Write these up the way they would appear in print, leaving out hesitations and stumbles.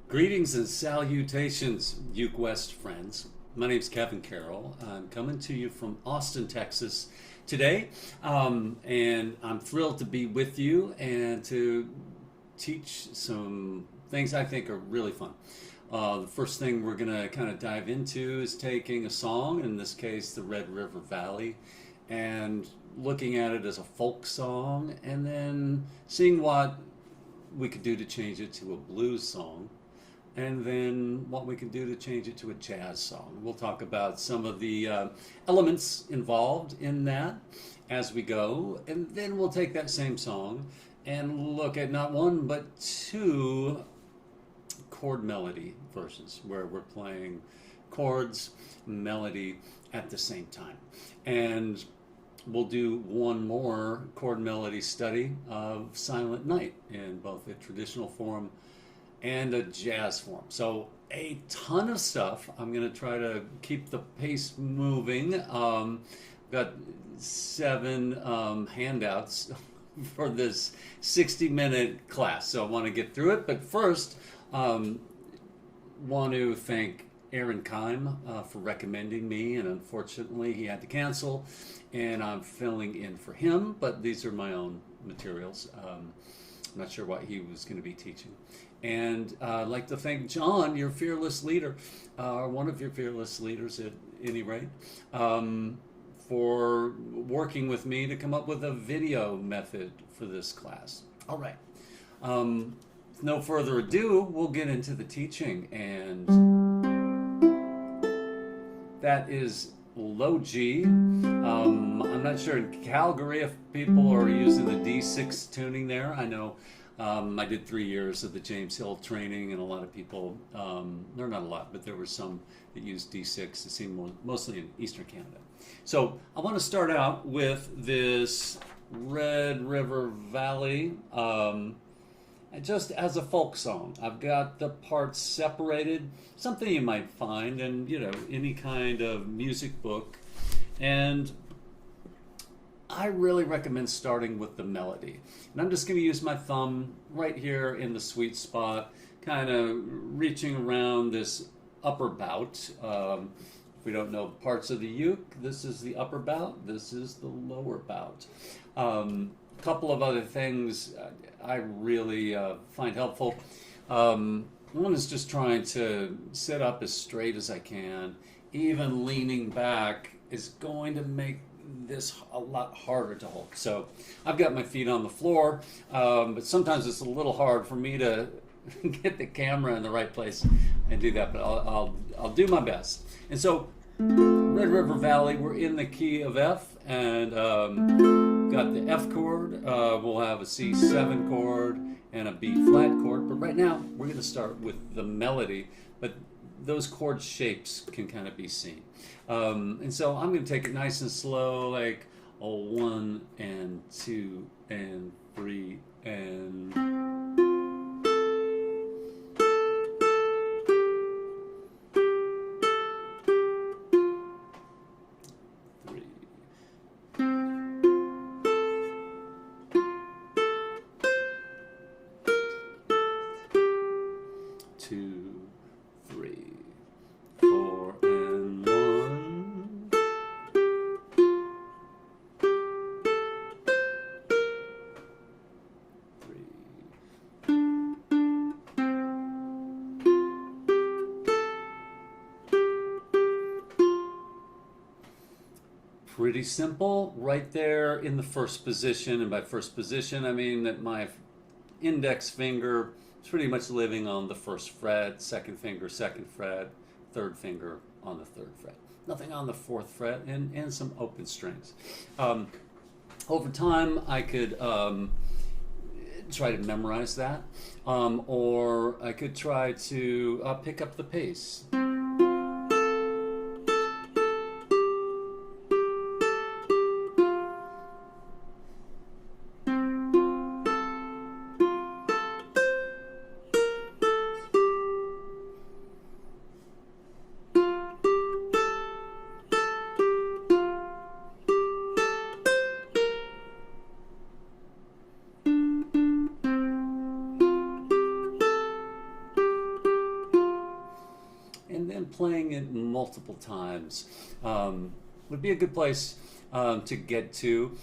Greetings and salutations, Uke West friends. My name's Kevin Carroll. I'm coming to you from Austin, Texas today, and I'm thrilled to be with you and to teach some things I think are really fun. The first thing we're going to kind of dive into is taking a song, in this case, the Red River Valley, and looking at it as a folk song, and then seeing what we could do to change it to a blues song, and then what we can do to change it to a jazz song. We'll talk about some of the elements involved in that as we go, and then we'll take that same song and look at not one but two chord melody versions where we're playing chords, melody at the same time. And we'll do one more chord melody study of Silent Night in both a traditional form and a jazz form. So a ton of stuff. I'm going to try to keep the pace moving. Got 7 handouts for this 60-minute class, so I want to get through it. But first, want to thank Aaron Kime for recommending me, and unfortunately he had to cancel, and I'm filling in for him, but these are my own materials. I'm not sure what he was going to be teaching. And I'd like to thank John, your fearless leader, one of your fearless leaders at any rate, for working with me to come up with a video method for this class. All right. With no further ado, we'll get into the teaching. And that is low G. I'm not sure in Calgary if people are using the D6 tuning there. I know I did 3 years of the James Hill training, and a lot of people, or not a lot, but there were some that used D6. It seemed mostly in Eastern Canada. So I want to start out with this Red River Valley, just as a folk song. I've got the parts separated, something you might find in, any kind of music book. And I really recommend starting with the melody. And I'm just going to use my thumb right here in the sweet spot, kind of reaching around this upper bout. If we don't know parts of the uke, this is the upper bout, this is the lower bout. A couple of other things I really find helpful. One is just trying to sit up as straight as I can. Even leaning back is going to make this a lot harder to hold. So I've got my feet on the floor, but sometimes it's a little hard for me to get the camera in the right place and do that, but I'll do my best. And so Red River Valley, we're in the key of F, and got the F chord. We'll have a C7 chord and a B flat chord, but right now we're going to start with the melody, but those chord shapes can kind of be seen. And so I'm going to take it nice and slow, like a 1 and 2 and 3 and 3. 2, 3, 4 and 1. 3. Pretty simple right there in the first position, and by first position I mean that my index finger is pretty much living on the first fret, second finger second fret, third finger on the third fret. Nothing on the fourth fret, and some open strings. Over time I could try to memorize that, or I could try to pick up the pace. playing it multiple times would be a good place to get to.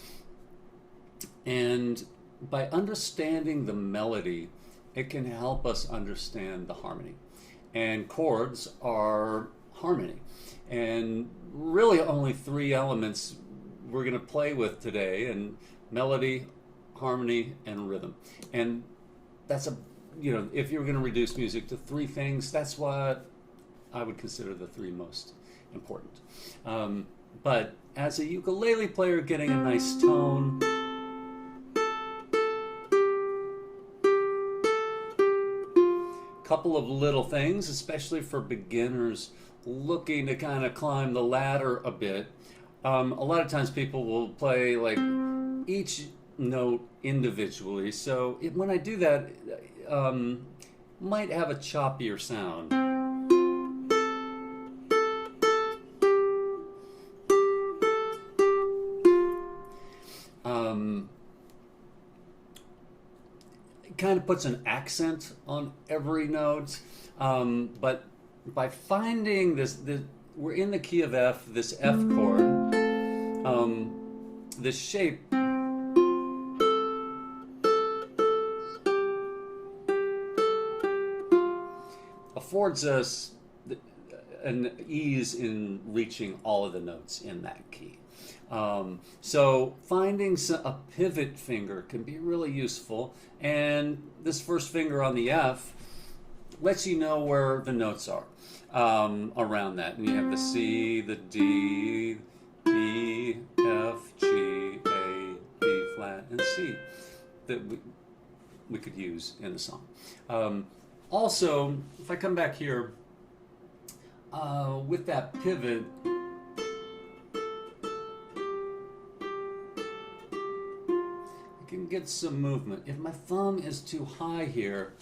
And by understanding the melody, it can help us understand the harmony. And chords are harmony. And really only three elements we're going to play with today, and melody, harmony, and rhythm. And that's if you're going to reduce music to three things, that's what I would consider the three most important. But as a ukulele player, getting a nice tone, couple of little things, especially for beginners looking to kind of climb the ladder a bit. A lot of times people will play like each note individually, so when I do that, might have a choppier sound. It kind of puts an accent on every note, but by finding this, we're in the key of F, this F chord, this shape affords us an ease in reaching all of the notes in that key. So finding a pivot finger can be really useful, and this first finger on the F lets you know where the notes are around that. And you have the C, the D, E, F, G, A, B flat, and C that we could use in the song. Also, if I come back here with that pivot, I can get some movement. If my thumb is too high here,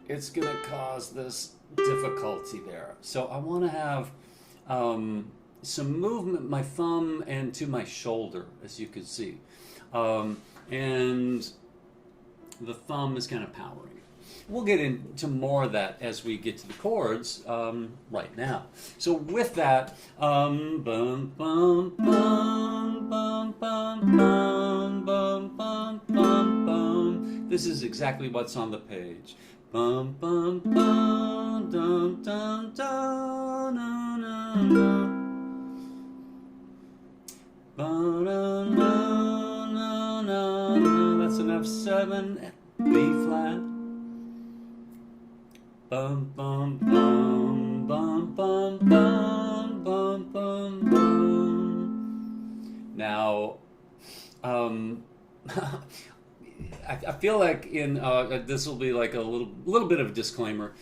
it's going to cause this difficulty there. So I want to have some movement, my thumb and to my shoulder, as you can see. And the thumb is kind of powering. We'll get into more of that as we get to the chords right now. So with that, bum, bum, bum, bum, bum, bum, bum, bum, bum, bum. This is exactly what's on the page. Bum, bum, bum, dum, dum, dum, na, na, na. Ba, da, na, na, na, na. That's an F7, B flat. Bum, bum, bum, bum, bum, bum, bum, bum, bum. Now, I feel like in this will be like a little bit of a disclaimer.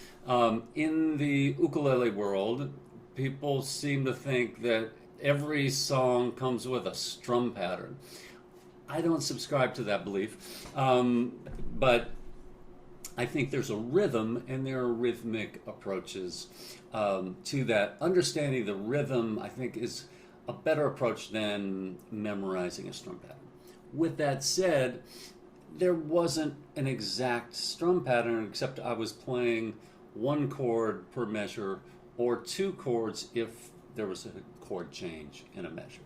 In the ukulele world, people seem to think that every song comes with a strum pattern. I don't subscribe to that belief, but I think there's a rhythm, and there are rhythmic approaches to that. Understanding the rhythm, I think, is a better approach than memorizing a strum pattern. With that said, there wasn't an exact strum pattern, except I was playing one chord per measure, or two chords if there was a chord change in a measure.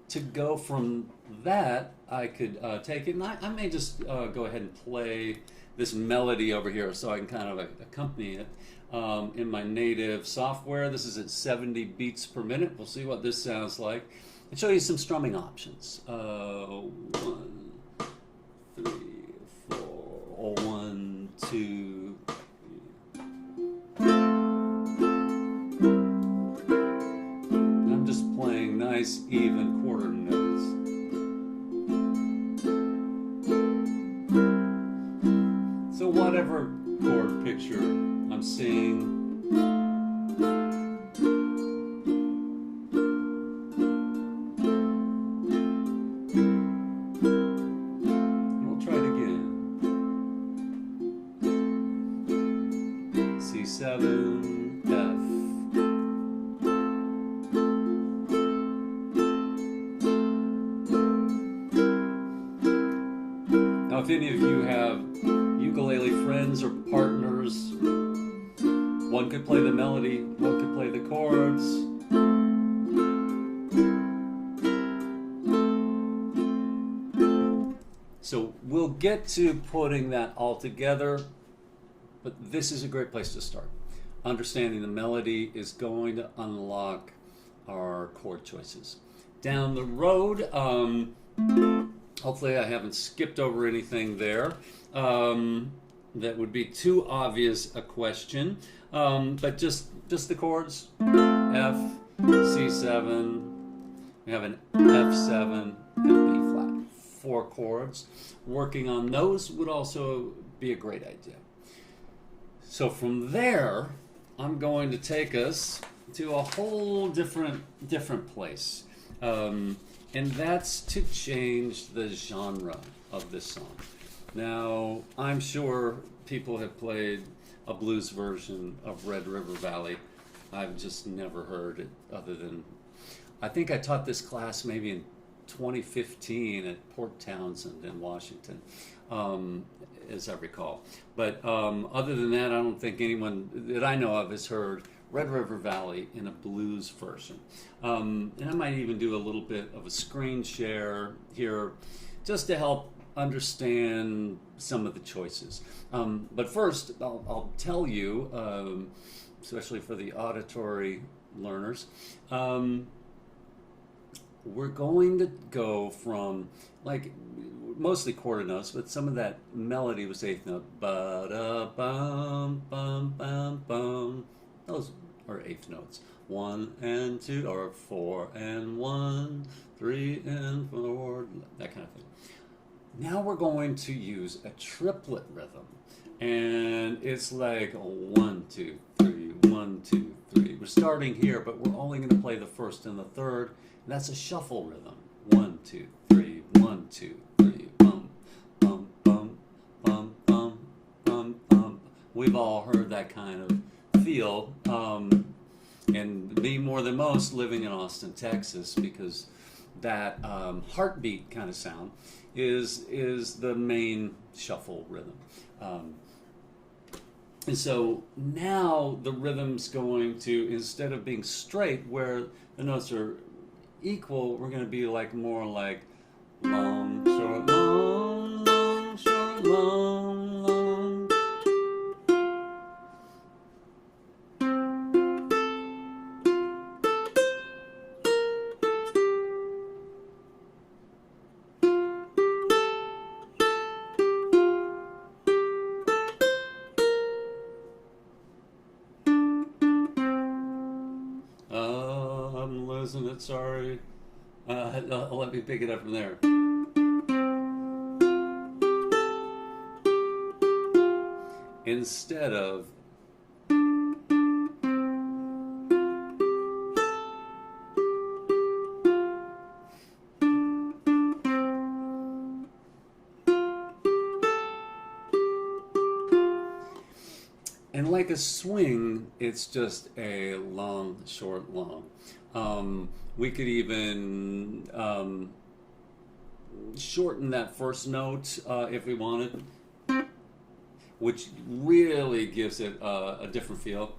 To go from that, I could take it, and I may just go ahead and play this melody over here so I can kind of accompany it in my native software. This is at 70 beats per minute. We'll see what this sounds like and show you some strumming options. 1, 3, 4, 1, 2, 3. And I'm just playing nice even quarter notes. So whatever chord picture I'm seeing, we'll try it again. C7, F. Now if any of you have ukulele friends or partners, one could play the melody, one could play the chords. So we'll get to putting that all together, but this is a great place to start. Understanding the melody is going to unlock our chord choices. Down the road, hopefully I haven't skipped over anything there that would be too obvious a question, but just the chords, F, C7, we have an F7 and B flat. 4 chords. Working on those would also be a great idea. So from there, I'm going to take us to a whole different place. And that's to change the genre of this song. Now, I'm sure people have played a blues version of Red River Valley. I've just never heard it other than, I think I taught this class maybe in 2015 at Port Townsend in Washington, as I recall. But other than that, I don't think anyone that I know of has heard Red River Valley in a blues version. And I might even do a little bit of a screen share here just to help understand some of the choices. But first, I'll tell you, especially for the auditory learners, we're going to go from, like, mostly quarter notes, but some of that melody was 8th note. Ba-da-bum, bum, bum, bum. Those are 8th notes. 1 and 2, or 4 and 1, 3 and 4, that kind of thing. Now we're going to use a triplet rhythm. And it's like 1, 2, 3, 1, 2, 3. We're starting here, but we're only going to play the first and the third. And that's a shuffle rhythm. 1, 2, 3, 1, 2, 3, bum, bum, bum, bum, bum, bum, bum. We've all heard that kind of feel. And me more than most living in Austin, Texas, because that heartbeat kind of sound is the main shuffle rhythm. And so now the rhythm's going to, instead of being straight where the notes are equal, we're going to be like more like long, short, long, long, short, long, long. I'm losing it, sorry. Let me pick it up from there. Instead of and like a swing, it's just a long, short, long. We could even shorten that first note if we wanted, which really gives it a different feel.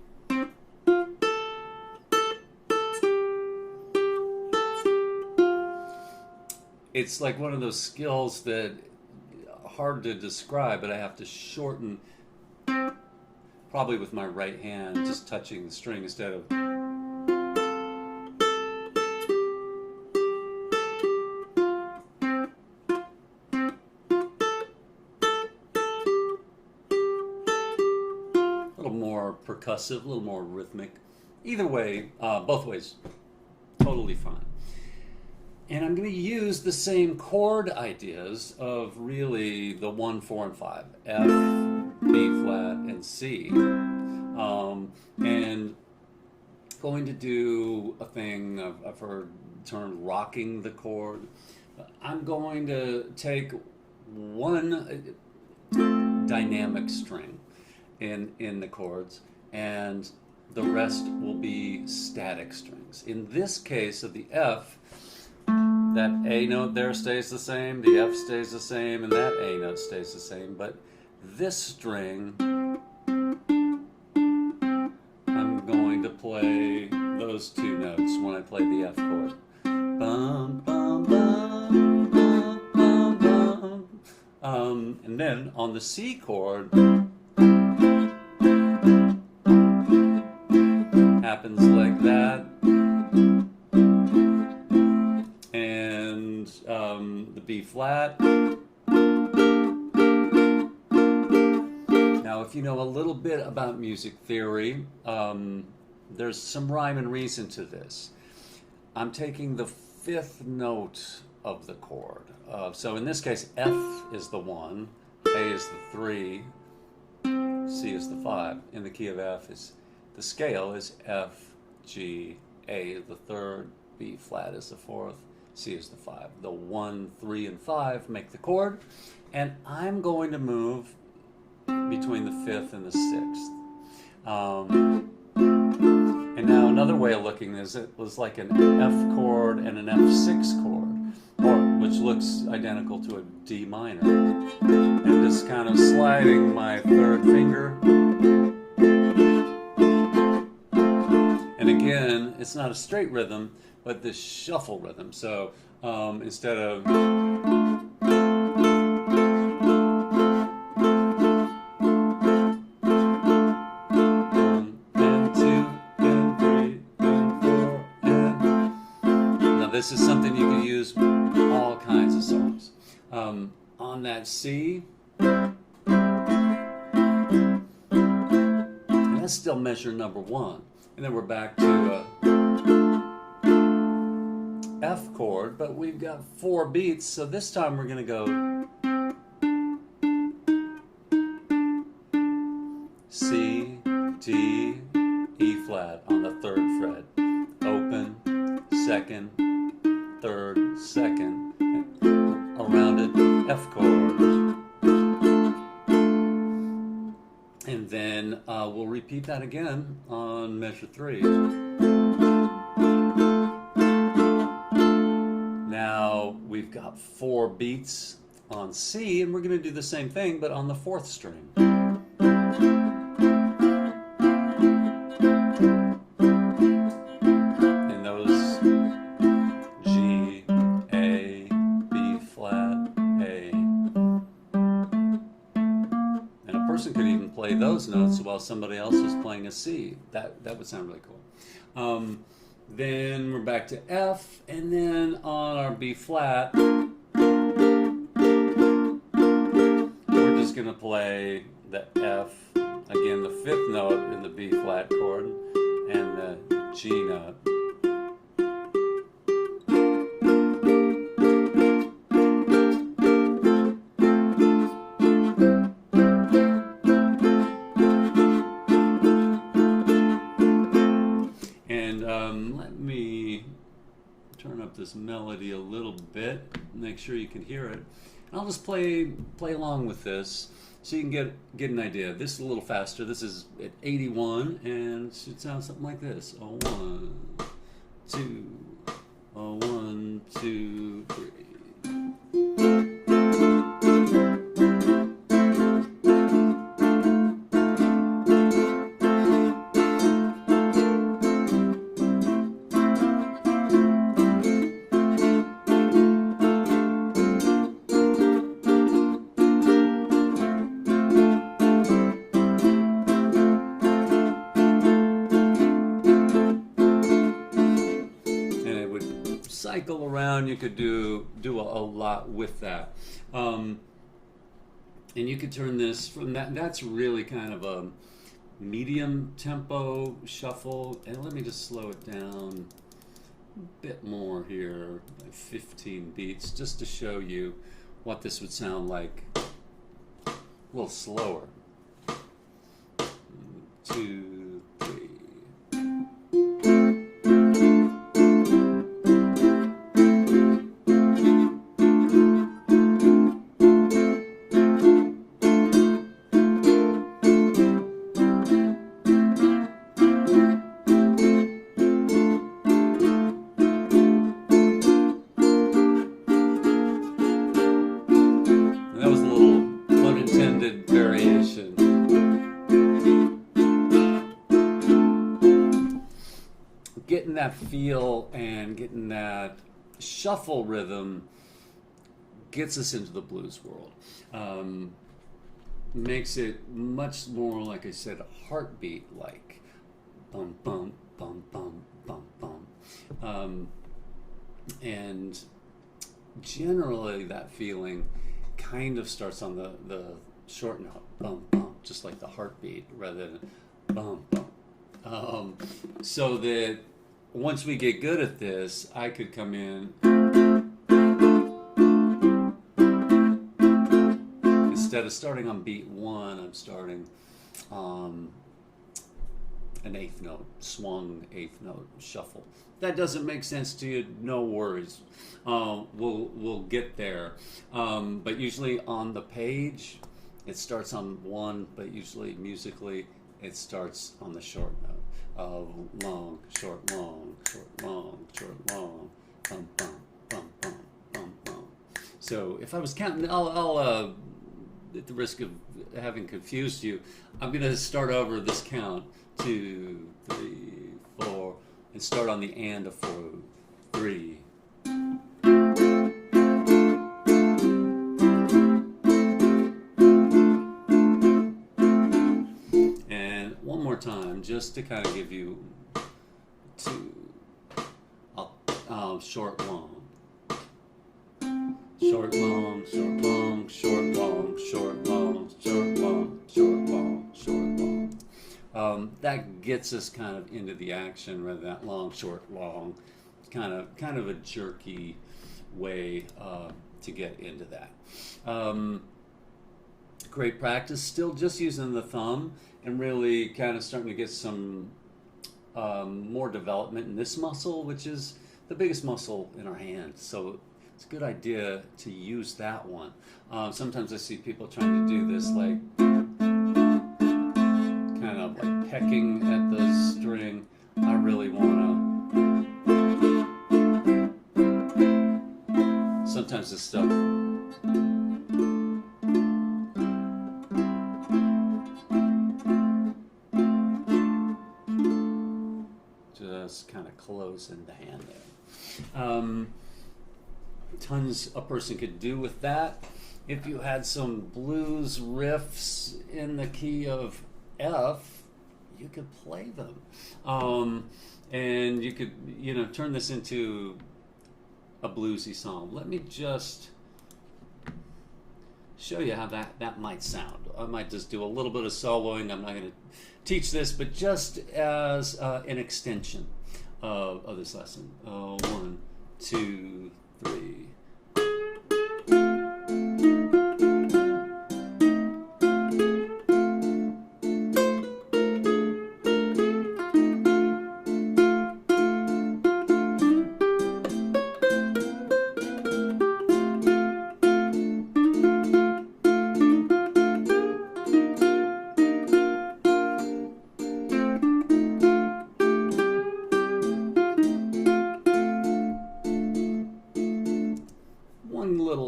It's like one of those skills that hard to describe, but I have to shorten, probably with my right hand, just touching the string instead of. A little more percussive, a little more rhythmic. Either way, both ways, totally fine. And I'm going to use the same chord ideas of really the 1, 4, and 5. F, B flat, and C. And going to do a thing I've heard termed rocking the chord. I'm going to take one dynamic string in the chords, and the rest will be static strings. In this case of the F, that A note there stays the same, the F stays the same, and that A note stays the same, but this string play the F chord. Bum, bum, bum, bum, bum, bum. And then on the C chord, happens like that. And the B flat. Now, if you know a little bit about music theory, there's some rhyme and reason to this. I'm taking the fifth note of the chord. So in this case, F is the 1, A is the 3, C is the 5. In the key of F, the scale is F, G, A the 3rd, B flat is the 4th, C is the 5. The 1, 3, and 5 make the chord, and I'm going to move between the 5th and the 6th. And now another way of looking at it was like an F chord and an F6 chord, which looks identical to a D minor. And just kind of sliding my 3rd finger. And again, it's not a straight rhythm, but this shuffle rhythm. So instead of this is something you can use all kinds of songs. On that C, and that's still measure number 1. And then we're back to F chord, but we've got 4 beats, so this time we're going to go C, D, E flat on the 3rd fret. Open, 2nd, 3rd, 2nd, a rounded F chord. And then we'll repeat that again on measure 3. Now we've got 4 beats on C, and we're going to do the same thing, but on the 4th string. Could even play those notes while somebody else was playing a C. That would sound really cool. Then we're back to F, and then on our B flat, we're just going to play the F, again the 5th note in the B flat chord, and the G note. Let me turn up this melody a little bit, make sure you can hear it. And I'll just play along with this so you can get an idea. This is a little faster. This is at 81, and it should sound something like this. A 1, 2, a 1, 2, 3. Cycle around. You could do a lot with that, and you could turn this from that's really kind of a medium tempo shuffle, and let me just slow it down a bit more here, like 15 beats, just to show you what this would sound like a little slower. 2, 3. That was a little unintended variation. that feel and getting that shuffle rhythm gets us into the blues world. Makes it much more, like I said, heartbeat like. Bum, bum, bum, bum, bum, bum. And generally that feeling kind of starts on the short note, bum, bum, just like the heartbeat rather than bum, bum. So that once we get good at this, I could come in. Instead of starting on beat 1, I'm starting an eighth note, swung eighth note shuffle. If that doesn't make sense to you, no worries. We'll get there. But usually on the page, it starts on 1, but usually musically, it starts on the short note of long, short, long, short, long, short, long, bum, bum, bum, bum, bum, bum. So if I was counting, I'll at the risk of having confused you, I'm going to start over this count. 2, 3, 4, and start on the and of 4, 3. And one more time, just to kind of give you 2, short, long. Short, long, short, long, short, long, short, long, short, long, short, long, short, long. That gets us kind of into the action rather than that long, short, long, kind of a jerky way to get into that. Great practice. Still just using the thumb and really kind of starting to get some more development in this muscle, which is the biggest muscle in our hand. So it's a good idea to use that one. Sometimes I see people trying to do this like kind of like pecking at the string. I really want to. Sometimes this stuff just kind of close in the hand there. Tons a person could do with that. If you had some blues riffs in the key of F, you could play them. And you could, turn this into a bluesy song. Let me just show you how that might sound. I might just do a little bit of soloing. I'm not going to teach this, but just as an extension of this lesson. 1, 2, 3.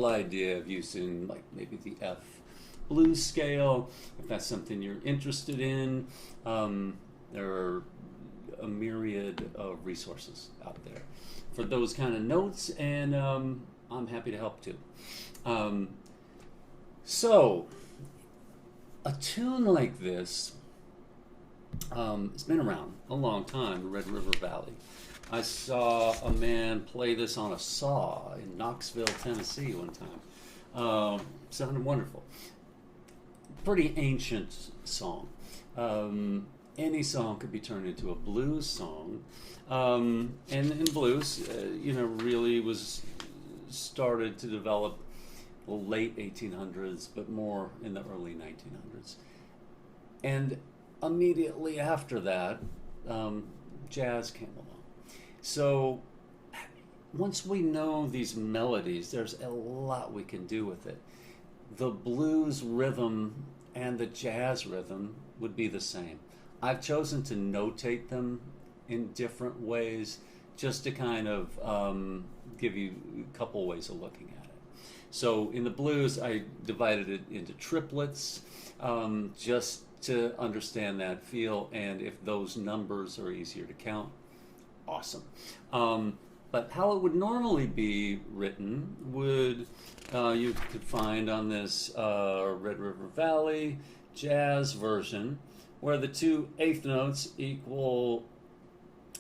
Idea of using like maybe the F blues scale, if that's something you're interested in. There are a myriad of resources out there for those kind of notes, and I'm happy to help too. So a tune like this, it's been around a long time, the Red River Valley. I saw a man play this on a saw in Knoxville, Tennessee one time. Sounded wonderful. Pretty ancient song. Any song could be turned into a blues song. And in blues, really was started to develop late 1800s, but more in the early 1900s. And immediately after that, jazz came along. So once we know these melodies, there's a lot we can do with it. The blues rhythm and the jazz rhythm would be the same. I've chosen to notate them in different ways just to kind of give you a couple ways of looking at it. So in the blues, I divided it into triplets just to understand that feel, and if those numbers are easier to count, awesome. But how it would normally be written would, you could find on this Red River Valley jazz version, where the 2 eighth notes equal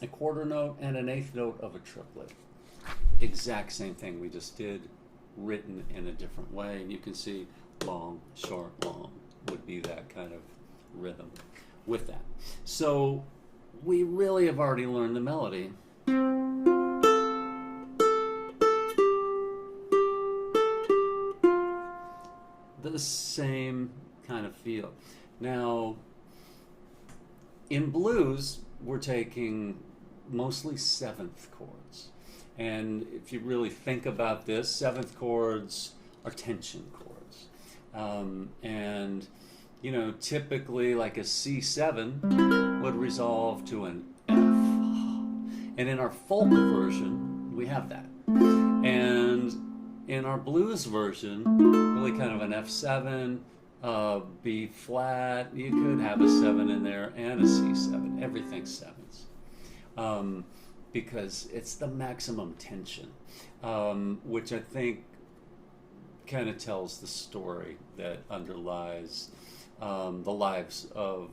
a quarter note and an eighth note of a triplet. Exact same thing we just did, written in a different way. And you can see long, short, long would be that kind of rhythm with that. So we really have already learned the melody. The same kind of feel. Now, in blues, we're taking mostly 7th chords. And if you really think about this, 7th chords are tension chords. And, you know, typically like a C7 would resolve to an F. And in our folk version, we have that. And in our blues version, really kind of an F7, B flat, you could have a 7 in there, and a C7. Everything's 7s. Because it's the maximum tension, which I think kind of tells the story that underlies the lives of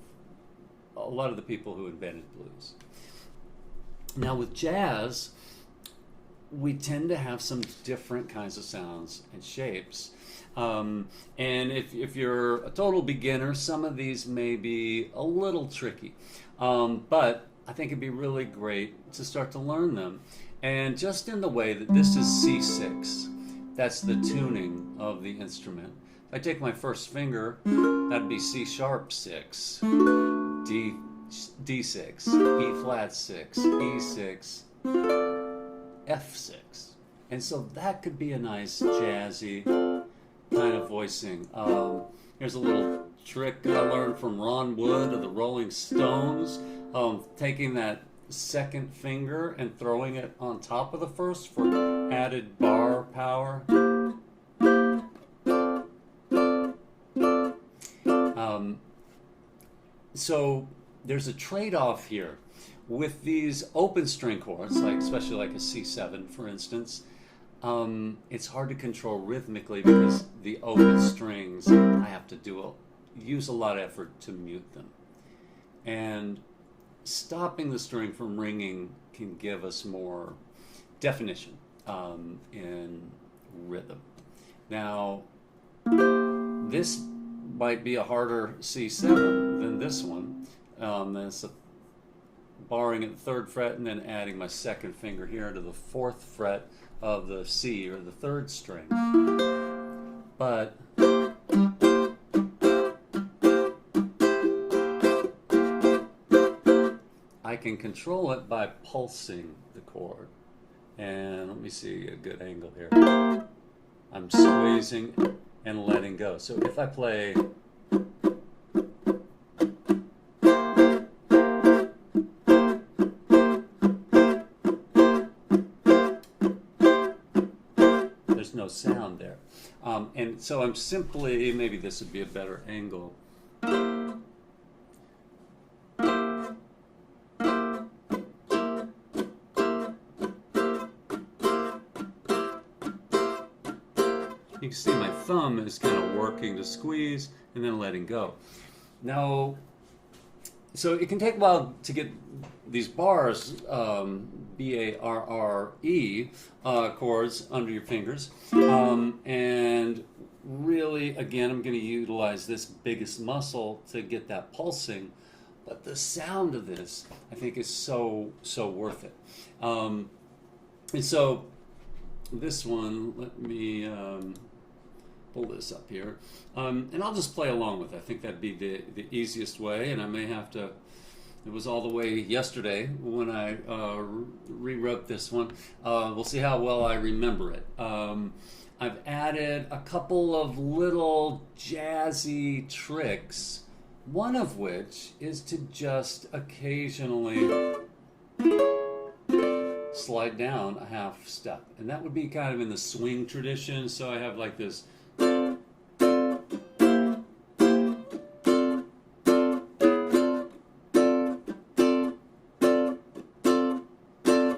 a lot of the people who invented blues. Now with jazz, we tend to have some different kinds of sounds and shapes. And if you're a total beginner, some of these may be a little tricky. But I think it'd be really great to start to learn them. And just in the way that this is C6, that's the tuning of the instrument. If I take my first finger, that'd be C sharp 6, D6, E flat 6, E6, F6. And so that could be a nice jazzy kind of voicing. Here's a little trick I learned from Ron Wood of the Rolling Stones, taking that second finger and throwing it on top of the first for added bar power. So there's a trade-off here with these open string chords, like especially like a C7, for instance. It's hard to control rhythmically because the open strings, I have to use a lot of effort to mute them. And stopping the string from ringing can give us more definition in rhythm. Now, this might be a harder C7 than this one. That's barring at the 3rd fret and then adding my second finger here to the 4th fret of the C, or the 3rd string. But I can control it by pulsing the chord. And let me see a good angle here. I'm squeezing and letting go. So if I play no sound there. And so I'm simply, maybe this would be a better angle. You can see my thumb is kind of working to squeeze and then letting go. Now, so it can take a while to get these bars, B-A-R-R-E chords under your fingers. And really, again, I'm going to utilize this biggest muscle to get that pulsing. But the sound of this, I think, is so worth it. And so this one, let me pull this up here. And I'll just play along with it. I think that'd be the easiest way, and I may have to. It was all the way yesterday when I rewrote this one. We'll see how well I remember it. I've added a couple of little jazzy tricks, one of which is to just occasionally slide down a half step. And that would be kind of in the swing tradition. So I have like this.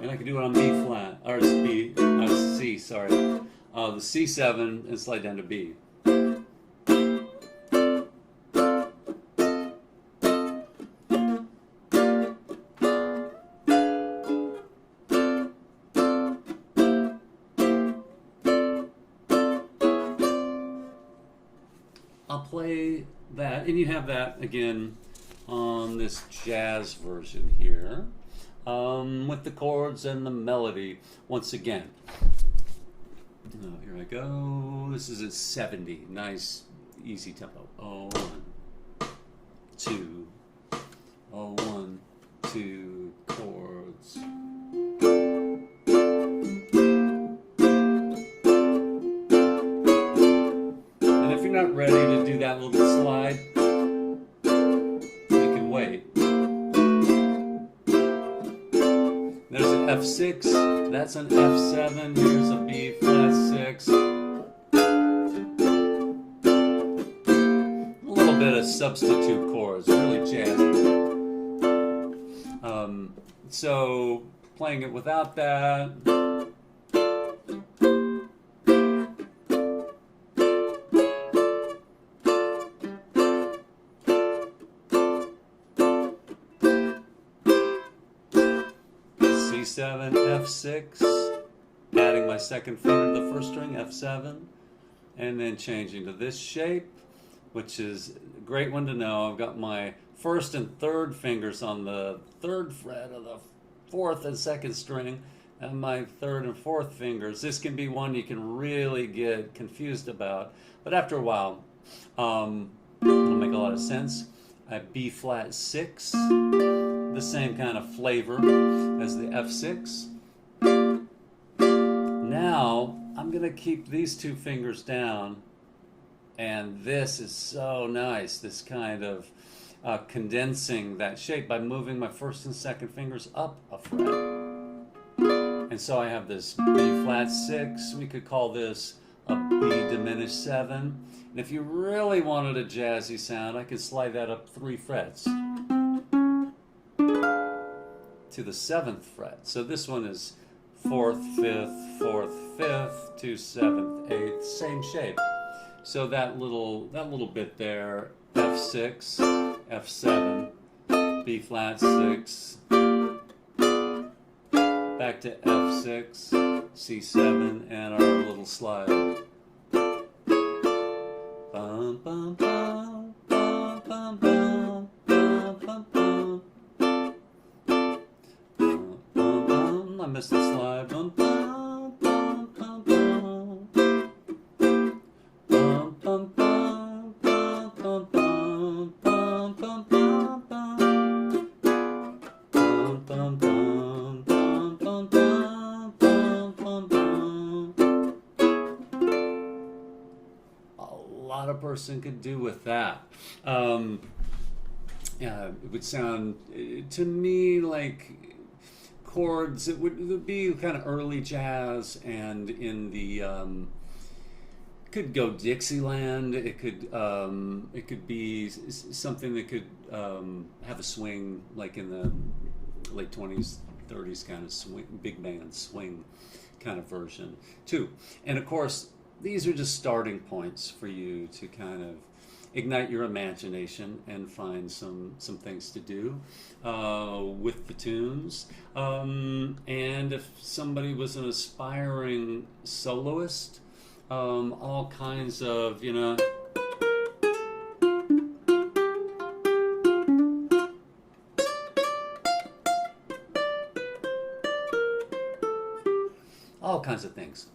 and I can do it on B flat, or C, sorry. The C7 and slide down to B. I'll play that, and you have that again on this jazz version here, with the chords and the melody once again. Here I go. This is at 70. Nice, easy tempo. 1, 2, 1, 2, chords. And if you're not ready to do that little slide, you can wait. There's an F6, that's an F7, here's a B flat 6. A little bit of substitute chords, really jazzy. So playing it without that. C7, F6, adding my second finger to the first string, F7, and then changing to this shape, which is a great one to know. I've got my first and third fingers on the third fret of the fourth and second string, and my third and fourth fingers. This can be one you can really get confused about, but after a while, it'll make a lot of sense. I B flat 6. The same kind of flavor as the F6. Now I'm going to keep these two fingers down, and this is so nice, this kind of condensing that shape by moving my first and second fingers up a fret. And so I have this B flat 6, we could call this a B diminished 7, and if you really wanted a jazzy sound, I could slide that up 3 frets. To the 7th fret. So this one is 4th, 5th, 4th, 5th to 7th, 8th, same shape. So that little bit there, F6, F7, B flat 6, back to F6, C7, and our little slide. Bum, bum, bum, bum, bum, bum, bum, bum, bum. I missed the slide. Bum, bum, bum, bum, bum. Bum, bum, bum, bum, bum, bum, bum, bum, bum, bum. Bum, bum, bum, bum, bum, bum, bum, bum. A lot a person could do with that. Yeah, it would sound to me like chords. It would be kind of early jazz, and in the could go Dixieland. It could be something that could have a swing, like in the late 20s, 30s kind of swing, big band swing kind of version too. And of course, these are just starting points for you to kind of ignite your imagination and find some things to do with the tunes. And if somebody was an aspiring soloist, all kinds of, all kinds of things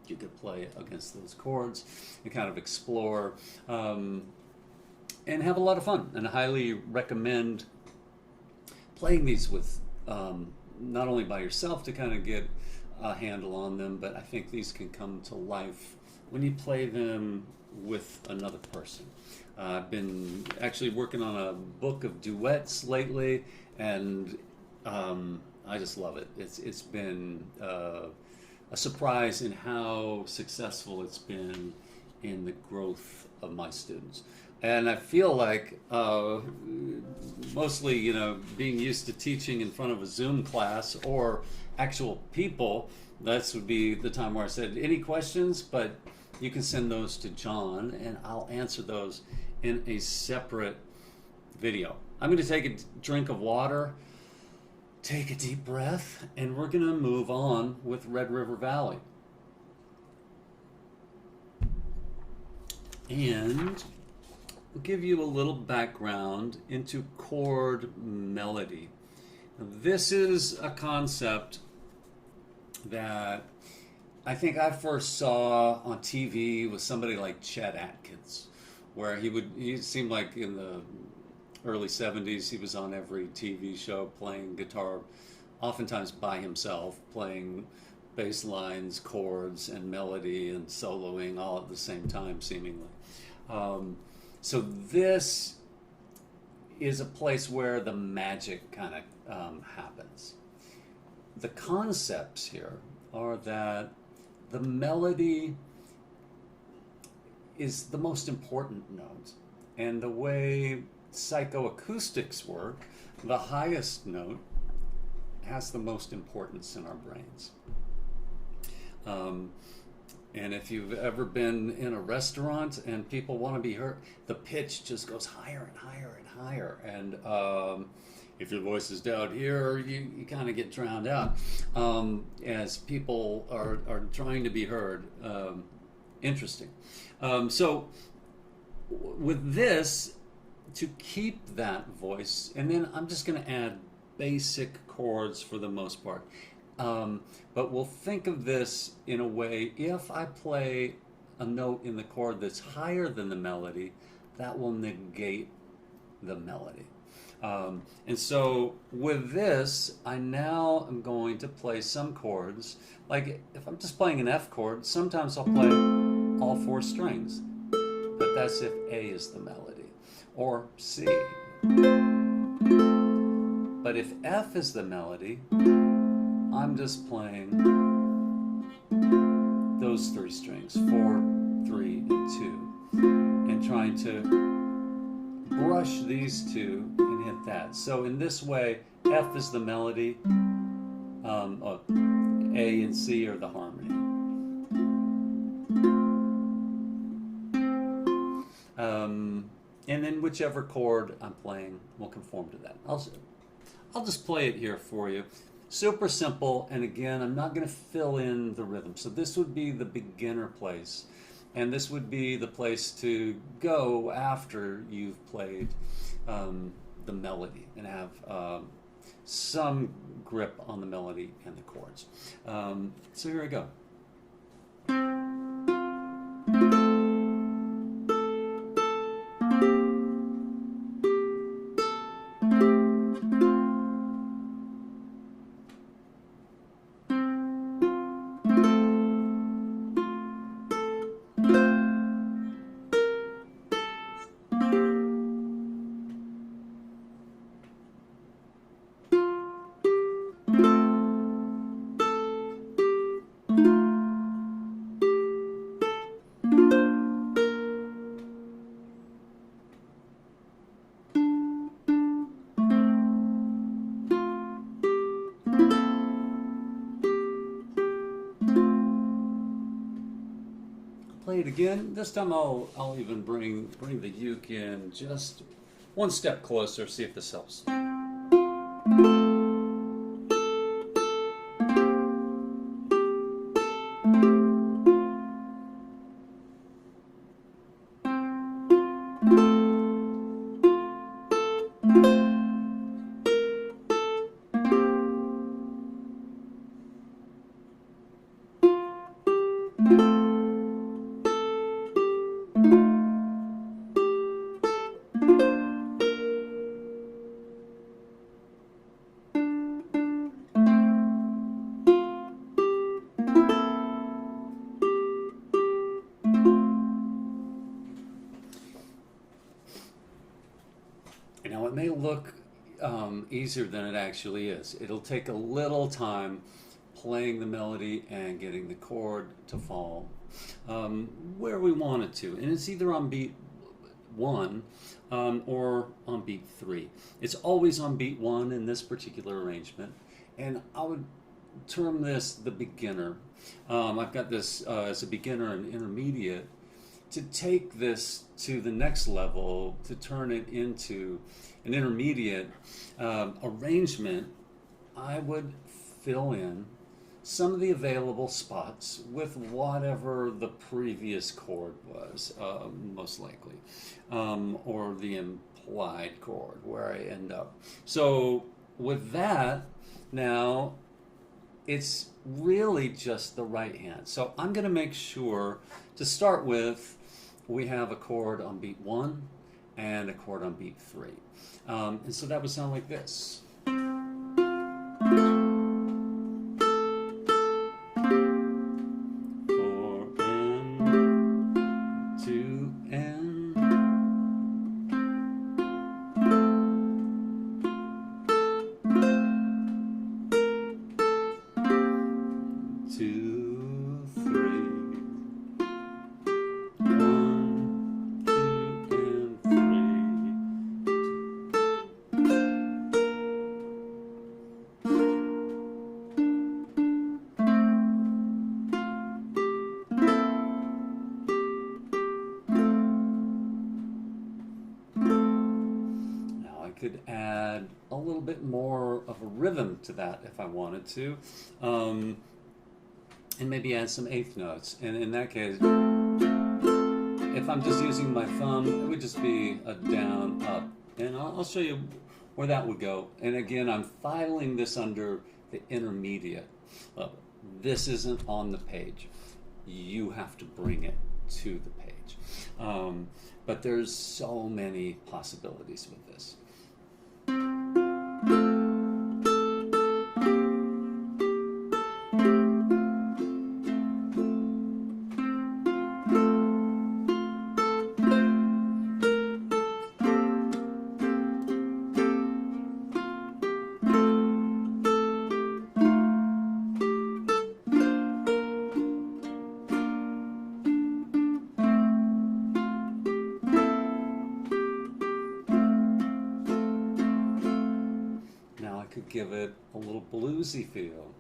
you could play against those chords and kind of explore and have a lot of fun. And I highly recommend playing these with not only by yourself to kind of get a handle on them, but I think these can come to life when you play them with another person. I've been actually working on a book of duets lately, and I just love it. It's been a surprise in how successful it's been in the growth of my students. And I feel like mostly, you know, being used to teaching in front of a Zoom class or actual people, this would be the time where I said, any questions? But you can send those to John, and I'll answer those in a separate video. I'm going to take a drink of water, take a deep breath, and we're going to move on with Red River Valley. And I'll give you a little background into chord melody. Now, this is a concept that I think I first saw on TV with somebody like Chet Atkins, where he seemed like in the early 70s, he was on every TV show playing guitar, oftentimes by himself, playing bass lines, chords, and melody, and soloing all at the same time, seemingly. So this is a place where the magic kind of happens. The concepts here are that the melody is the most important note, and the way psychoacoustics work, the highest note has the most importance in our brains. And if you've ever been in a restaurant and people want to be heard, the pitch just goes higher and higher and higher. And if your voice is down here, you kind of get drowned out as people are trying to be heard. Interesting. So with this, to keep that voice, and then I'm just going to add basic chords for the most part. But we'll think of this in a way, if I play a note in the chord that's higher than the melody, that will negate the melody. And so with this, I now am going to play some chords. Like if I'm just playing an F chord, sometimes I'll play all 4 strings, but that's if A is the melody, or C. But if F is the melody, I'm just playing those 3 strings, 4, 3, and 2, and trying to brush these 2 and hit that. So in this way, F is the melody, A and C are the harmony. And then whichever chord I'm playing will conform to that. I'll just play it here for you. Super simple, and again, I'm not going to fill in the rhythm. So this would be the beginner place, and this would be the place to go after you've played the melody and have some grip on the melody and the chords. So here I go. Play it again. This time I'll even bring the uke in just one step closer, see if this helps. Now it may look easier than it actually is. It'll take a little time playing the melody and getting the chord to fall where we want it to. And it's either on beat 1 or on beat 3. It's always on beat 1 in this particular arrangement, and I would term this the beginner. I've got this as a beginner and intermediate. To take this to the next level, to turn it into an intermediate arrangement, I would fill in some of the available spots with whatever the previous chord was, most likely, or the implied chord where I end up. So with that, now it's really just the right hand. So I'm going to make sure to start with we have a chord on beat 1 and a chord on beat 3. And so that would sound like this. Could add a little bit more of a rhythm to that if I wanted to, and maybe add some eighth notes. And in that case, if I'm just using my thumb, it would just be a down, up. And I'll show you where that would go. And again, I'm filing this under the intermediate level. This isn't on the page. You have to bring it to the page. But there's so many possibilities with this. Could give it a little bluesy feel.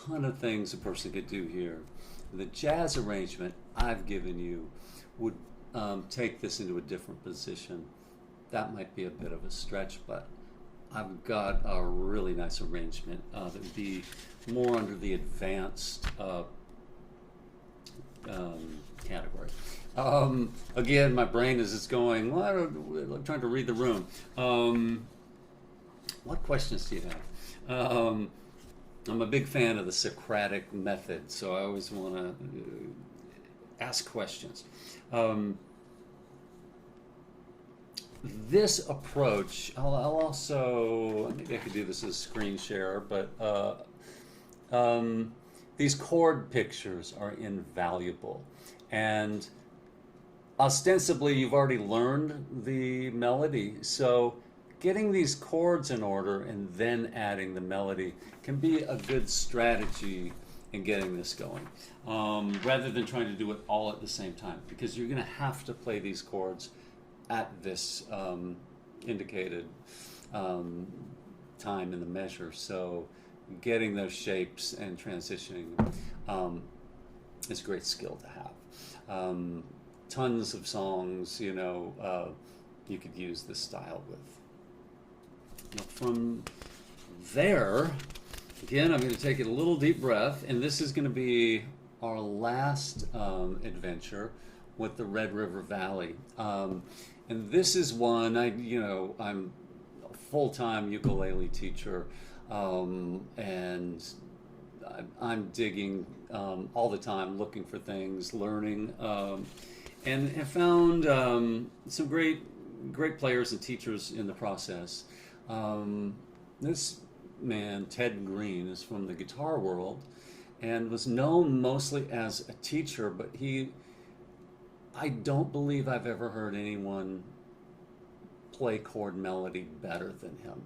Ton of things a person could do here. The jazz arrangement I've given you would take this into a different position. That might be a bit of a stretch, but I've got a really nice arrangement that would be more under the advanced category. Again, my brain is just going, well, I'm trying to read the room. What questions do you have? I'm a big fan of the Socratic method, so I always want to ask questions. This approach, I'll also, maybe I could do this as a screen share, but these chord pictures are invaluable. And ostensibly, you've already learned the melody, so getting these chords in order and then adding the melody can be a good strategy in getting this going, rather than trying to do it all at the same time, because you're going to have to play these chords at this indicated time in the measure. So getting those shapes and transitioning is a great skill to have. Tons of songs, you could use this style with. Now from there, again, I'm going to take it a little deep breath, and this is going to be our last adventure with the Red River Valley. And this is one, I'm a full-time ukulele teacher, and I'm digging all the time, looking for things, learning. and have found some great players and teachers in the process. This man, Ted Green, is from the guitar world and was known mostly as a teacher, but I don't believe I've ever heard anyone play chord melody better than him.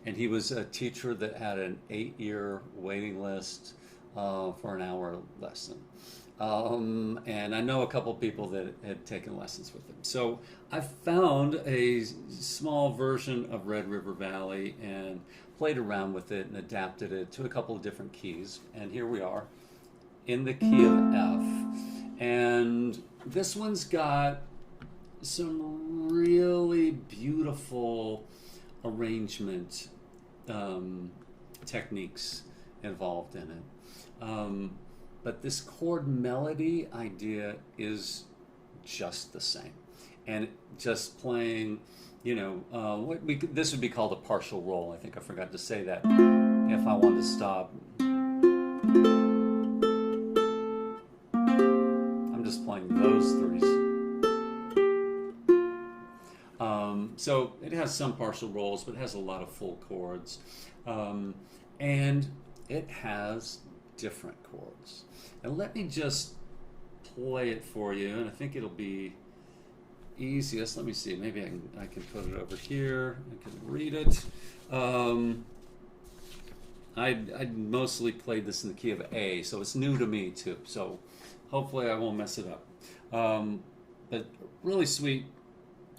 And he was a teacher that had an 8-year waiting list for an hour lesson. And I know a couple people that had taken lessons with him. So I found a small version of Red River Valley and played around with it and adapted it to a couple of different keys. And here we are in the key of F. And this one's got some really beautiful arrangement techniques involved in it. But this chord melody idea is just the same. And just playing, this would be called a partial roll. I think I forgot to say that. If I want to stop, I'm just playing those threes. So it has some partial rolls, but it has a lot of full chords. And it has different chords. And let me just play it for you, and I think it'll be easiest. Let me see, maybe I can put it over here. I can read it. I mostly played this in the key of A, so it's new to me too. So hopefully I won't mess it up. But really sweet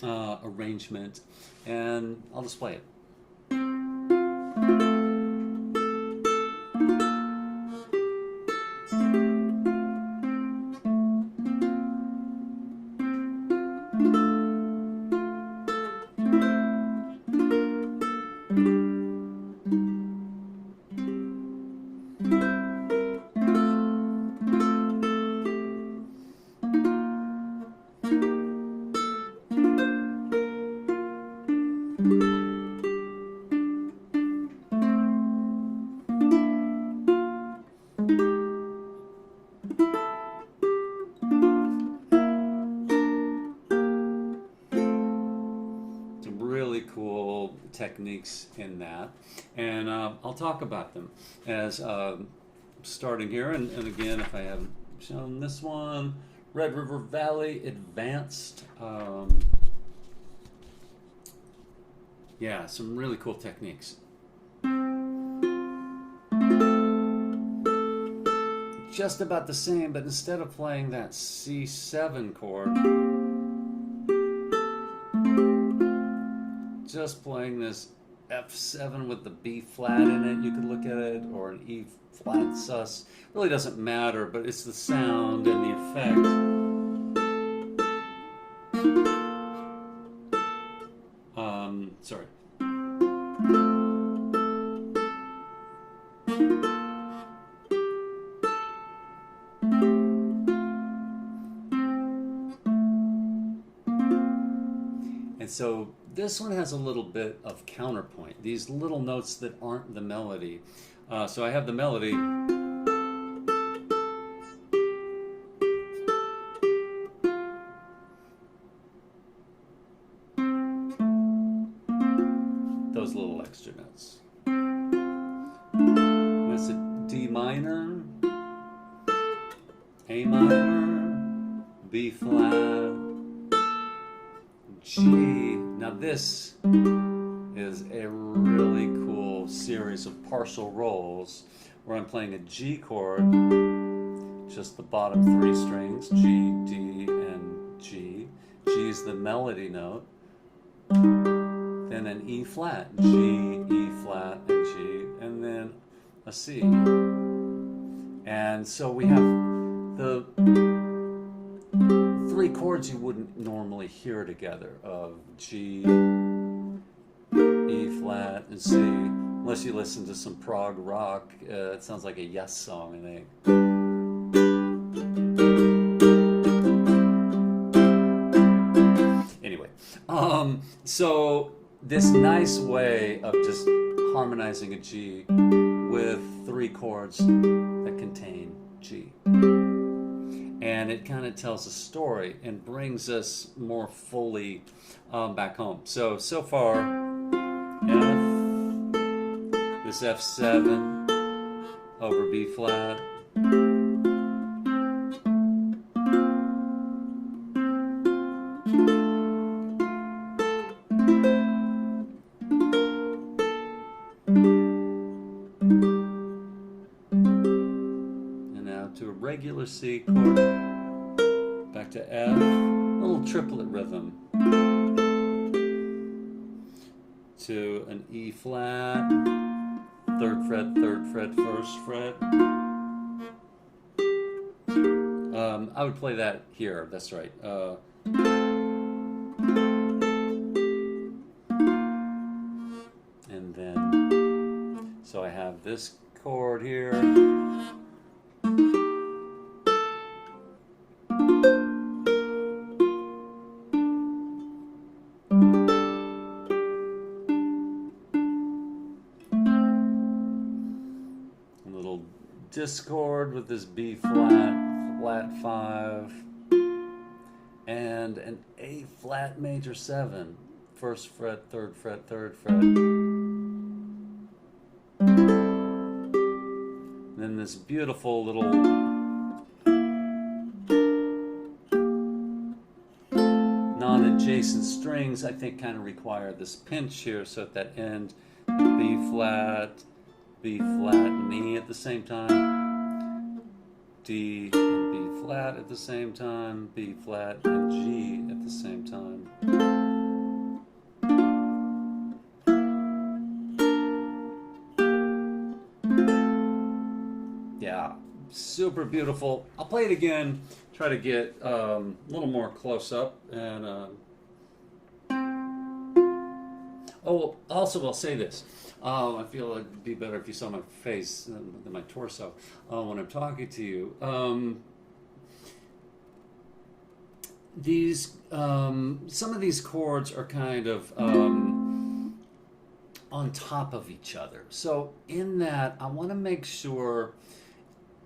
arrangement, and I'll just play it. Really cool techniques in that, and I'll talk about them as starting here, and again, if I haven't shown this one, Red River Valley Advanced. Yeah, some really cool techniques. Just about the same, but instead of playing that C7 chord, just playing this F7 with the B flat in it, you could look at it, or an E flat sus. Really doesn't matter, but it's the sound and the effect. Sorry. And so this one has a little bit of counterpoint, these little notes that aren't the melody. So I have the melody. Those little extra notes. That's a D minor, A minor, B flat, G. Now this is a really cool series of partial rolls where I'm playing a G chord, just the bottom 3 strings, G, D, and G. G is the melody note. Then an E flat, G, E flat, and G, and then a C. And so we have the 3 chords you wouldn't normally hear together of G, E flat, and C. Unless you listen to some prog rock, it sounds like a Yes song, I think. Anyway, so this nice way of just harmonizing a G with 3 chords that contain G. And and it kind of tells a story and brings us more fully back home. So far, F, this F7 over B flat, to a regular C chord, back to F, a little triplet rhythm, to an E flat, 3rd fret, 3rd fret, 1st fret. I would play that here, that's right. And then, so I have this chord here. Discord with this B flat, flat 5, and an A flat major 7, 1st fret, 3rd fret, 3rd fret. And then this beautiful little non-adjacent strings, I think, kind of require this pinch here. So at that end, B flat, and E at the same time, D and B flat at the same time, B flat and G at the same time. Yeah, super beautiful. I'll play it again, try to get a little more close up, and oh, also I'll say this. I feel it'd be better if you saw my face than my torso when I'm talking to you. Some of these chords are kind of on top of each other. So in that, I want to make sure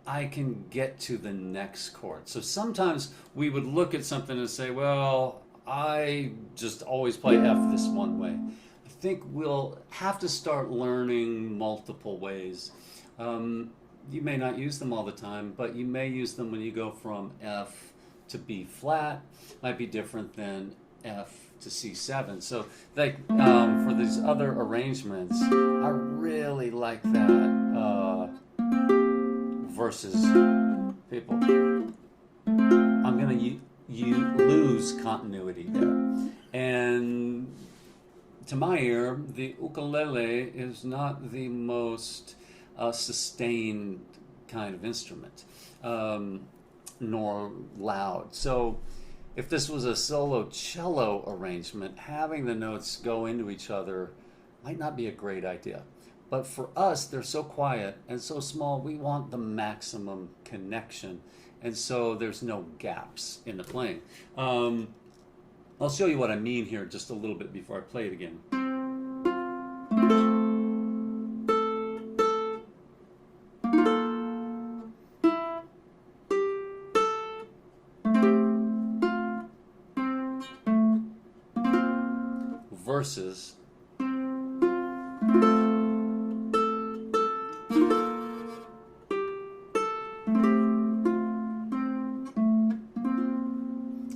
I can get to the next chord. So sometimes we would look at something and say, well, I just always play F this one way. I think we'll have to start learning multiple ways. You may not use them all the time, but you may use them when you go from F to B flat. Might be different than F to C7. So like for these other arrangements, I really like that versus people. I'm gonna you lose continuity there. And to my ear, the ukulele is not the most sustained kind of instrument, nor loud. So if this was a solo cello arrangement, having the notes go into each other might not be a great idea. But for us, they're so quiet and so small, we want the maximum connection. And so there's no gaps in the playing. I'll show you what I mean here just a little bit before I play it again. Versus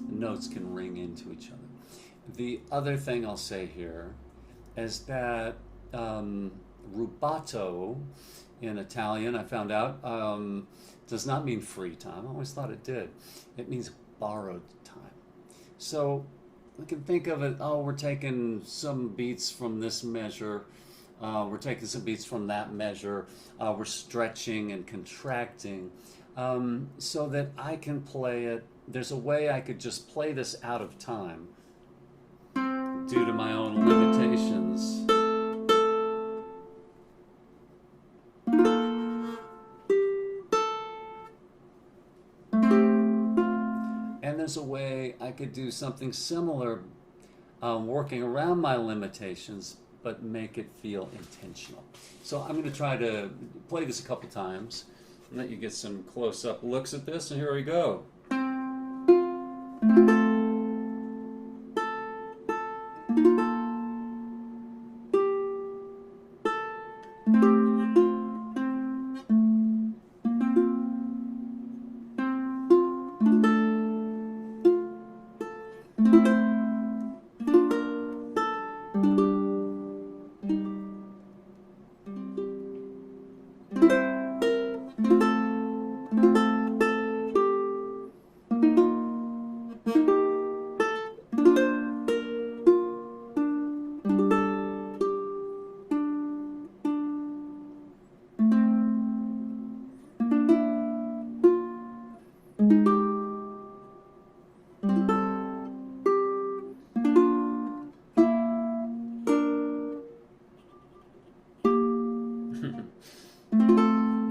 notes can ring into each other. The other thing I'll say here is that rubato in Italian, I found out, does not mean free time. I always thought it did. It means borrowed time. So we can think of it, oh, we're taking some beats from this measure, we're taking some beats from that measure, we're stretching and contracting, so that I can play it. There's a way I could just play this out of time due to my own limitations. And there's a way I could do something similar, working around my limitations, but make it feel intentional. So I'm going to try to play this a couple times and let you get some close-up looks at this, and here we go.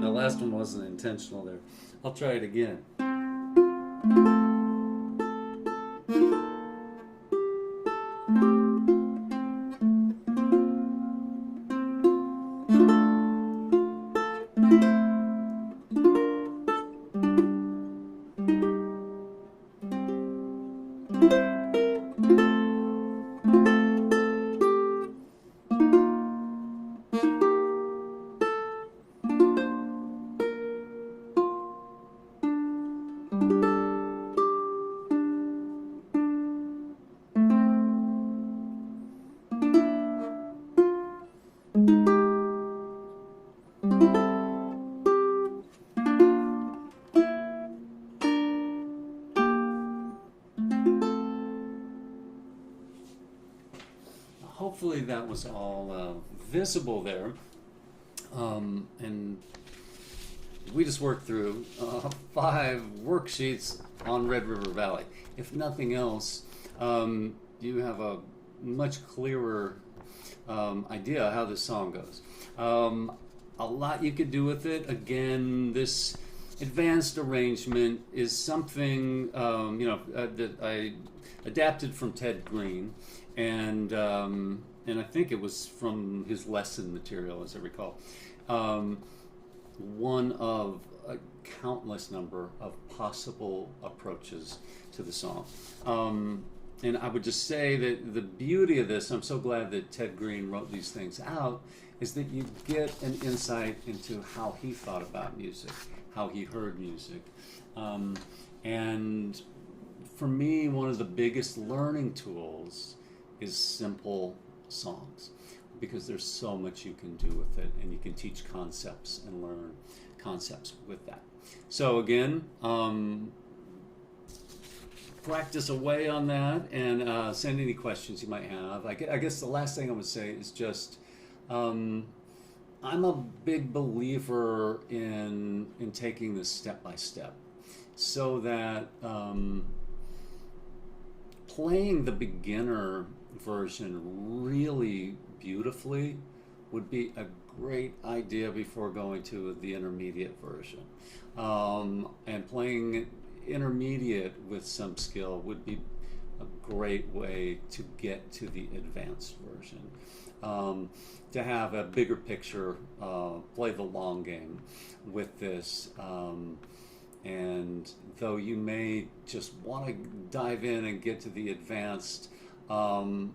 The last one wasn't intentional there. I'll try it again. Hopefully that was all visible there. And we just worked through 5 worksheets on Red River Valley. If nothing else, you have a much clearer idea how this song goes. A lot you could do with it. Again, this advanced arrangement is something that I adapted from Ted Green, and I think it was from his lesson material, as I recall. One of a countless number of possible approaches to the song. And I would just say that the beauty of this, I'm so glad that Ted Green wrote these things out, is that you get an insight into how he thought about music, how he heard music. And for me, one of the biggest learning tools is simple songs, because there's so much you can do with it, and you can teach concepts and learn concepts with that. So again, practice away on that, and send any questions you might have. I guess the last thing I would say is just, I'm a big believer in taking this step by step, so that playing the beginner version really beautifully would be a great idea before going to the intermediate version. And playing intermediate with some skill would be a great way to get to the advanced version. To have a bigger picture, play the long game with this. And though you may just want to dive in and get to the advanced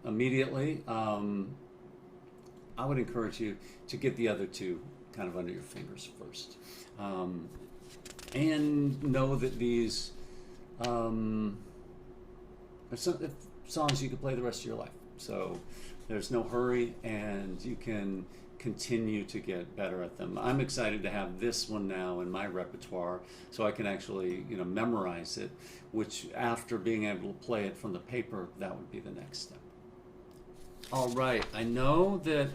immediately, I would encourage you to get the other two kind of under your fingers first. And know that these are some songs you can play the rest of your life. So there's no hurry, and you can continue to get better at them. I'm excited to have this one now in my repertoire, so I can actually, memorize it, which after being able to play it from the paper, that would be the next step. All right, I know that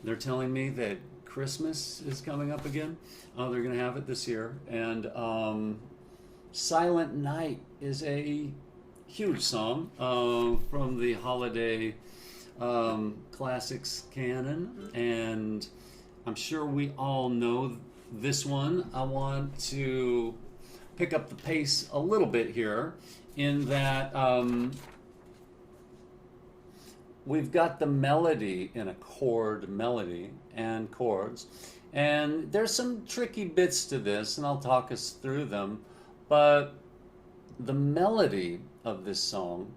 they're telling me that Christmas is coming up again. They're going to have it this year, and Silent Night is a huge song from the holiday classics canon, and I'm sure we all know this one. I want to pick up the pace a little bit here, in that we've got the melody in a chord melody and chords, and there's some tricky bits to this, and I'll talk us through them, but the melody of this song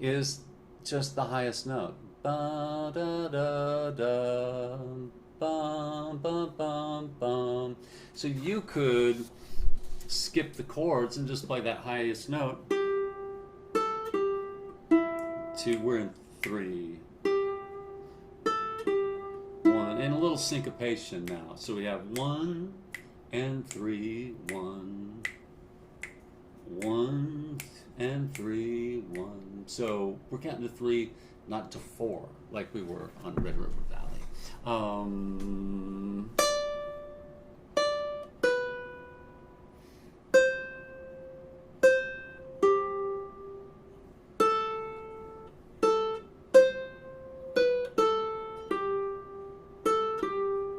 is just the highest note. Ba da da da, bum bum bum bum. So you could skip the chords and just play that highest note, 2, we're in 3, 1, and a little syncopation now. So we have 1 and 3, 1, 1 and 3, 1. So we're counting to 3, not to 4, like we were on Red River Valley.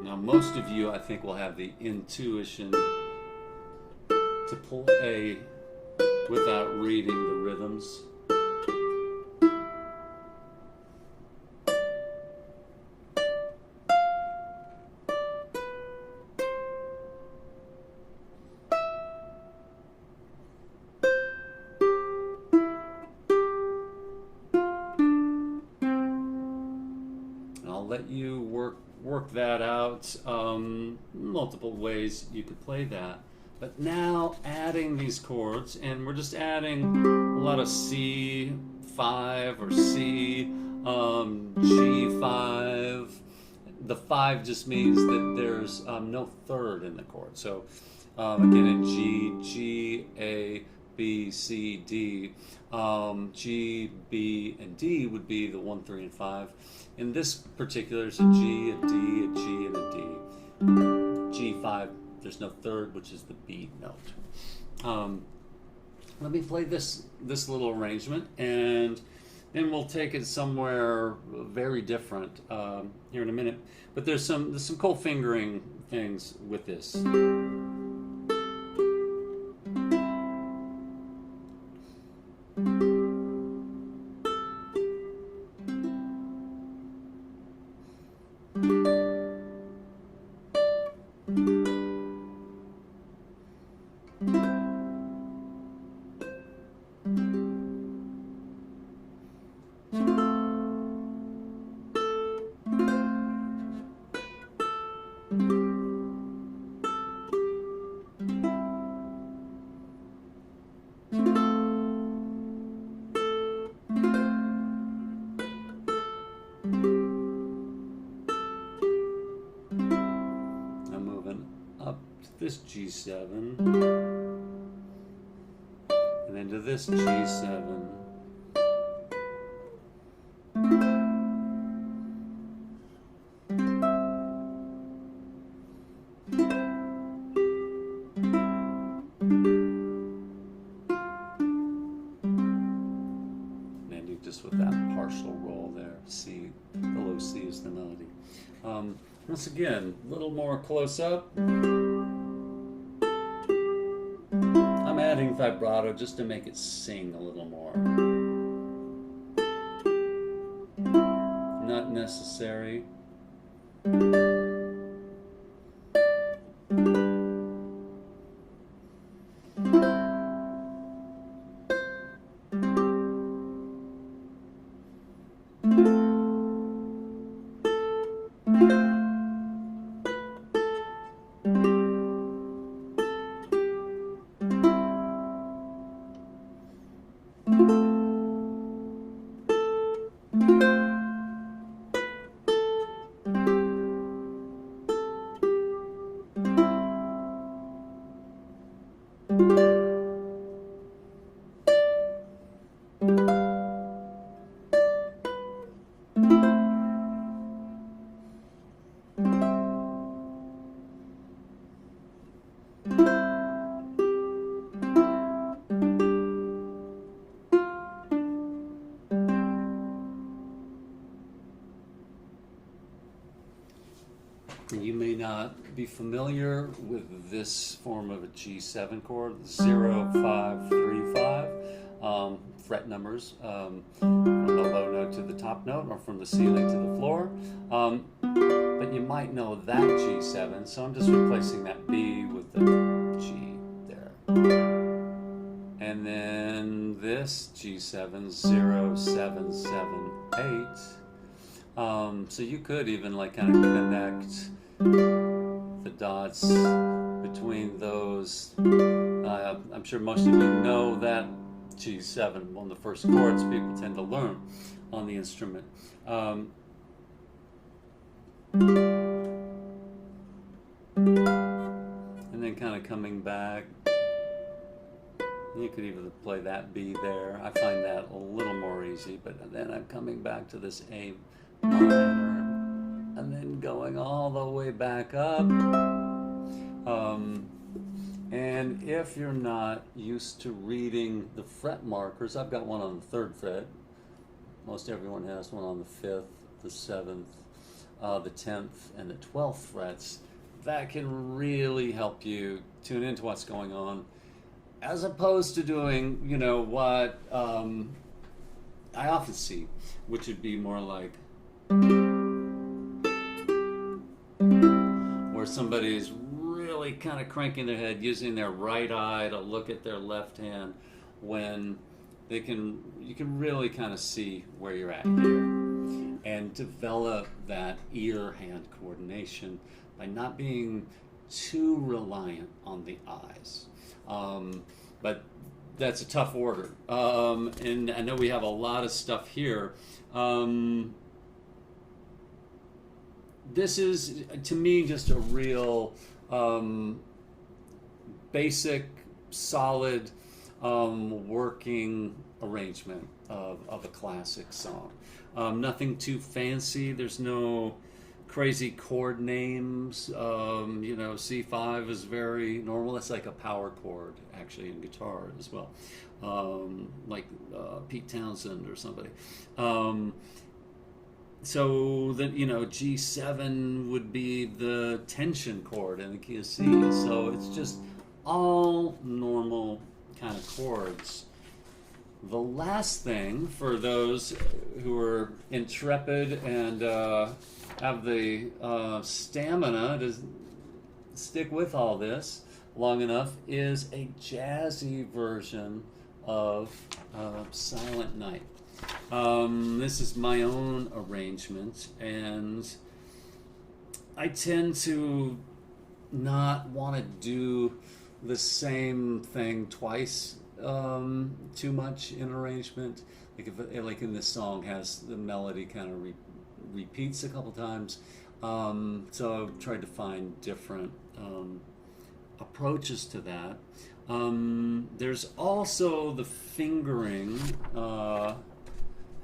Now, most of you, I think, will have the intuition to play without reading the rhythms. And I'll let you work that out. Multiple ways you could play that. But now adding these chords, and we're just adding a lot of C5 or C, G5. The 5 just means that there's no third in the chord. So again, in G, G, A, B, C, D. G, B, and D would be the 1, 3, and 5. In this particular, there's a G, a D, a G, and a D. G5, there's no third, which is the B note. Let me play this little arrangement, and then we'll take it somewhere very different here in a minute. But there's some cool fingering things with this. This G7, and then to this G7, and you just with that partial roll there, C, the low C is the melody. Once again, a little more close up. I'm adding vibrato just to make it sing a little more. Not necessary. You may not be familiar with this form of a G7 chord, 0, 5, 3, 5, fret numbers from the low note to the top note or from the ceiling to the floor. But you might know that G7, so I'm just replacing that B with the G there. And then this G7, 0, 7, 7, 8. So you could even like kind of connect the dots between those. I'm sure most of you know that G7, one of the first chords people tend to learn on the instrument. And then kind of coming back. You could even play that B there. I find that a little more easy, but then I'm coming back to this A minor, and then going all the way back up. And if you're not used to reading the fret markers, I've got one on the 3rd fret. Most everyone has one on the 5th, the 7th, the 10th, and the 12th frets. That can really help you tune into what's going on, as opposed to doing, you know, what I often see, which would be more like where somebody's really kind of cranking their head, using their right eye to look at their left hand, when you can really kind of see where you're at here, and develop that ear-hand coordination by not being too reliant on the eyes. But that's a tough order. And I know we have a lot of stuff here. This is, to me, just a real basic, solid, working arrangement of a classic song. Nothing too fancy. There's no crazy chord names. You know, C5 is very normal. It's like a power chord, actually, in guitar as well, like Pete Townsend or somebody. So that, you know, G7 would be the tension chord in the key of C. So it's just all normal kind of chords. The last thing, for those who are intrepid and have the stamina to stick with all this long enough, is a jazzy version of Silent Night. This is my own arrangement, and I tend to not want to do the same thing twice too much in arrangement. Like if, like in this song, has the melody kind of repeats a couple times. So I've tried to find different approaches to that. There's also the fingering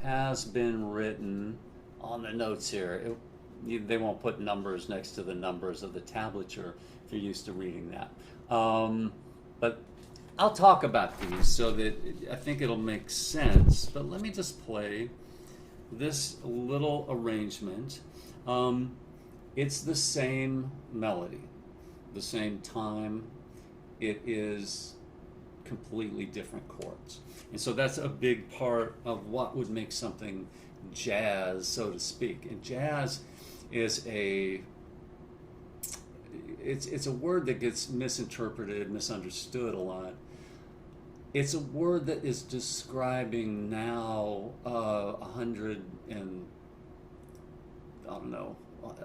has been written on the notes here. They won't put numbers next to the numbers of the tablature if you're used to reading that. But I'll talk about these so that I think it'll make sense. But let me just play this little arrangement. It's the same melody, the same time. It is completely different chords. And so that's a big part of what would make something jazz, so to speak. And jazz is it's a word that gets misinterpreted, misunderstood a lot. It's a word that is describing now 100 and, I don't know,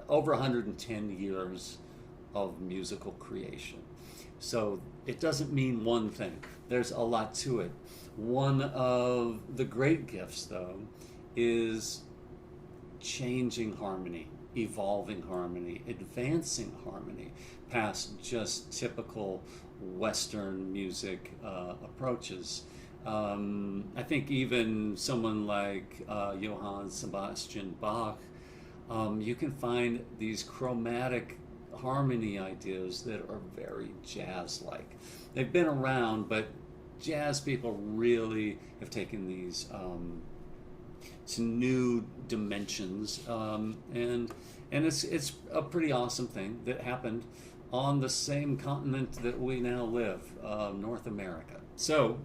over 110 years of musical creation. So it doesn't mean one thing. There's a lot to it. One of the great gifts, though, is changing harmony, evolving harmony, advancing harmony past just typical Western music approaches. I think even someone like Johann Sebastian Bach, you can find these chromatic harmony ideas that are very jazz-like. They've been around, but jazz people really have taken these to new dimensions, and it's a pretty awesome thing that happened on the same continent that we now live, North America. So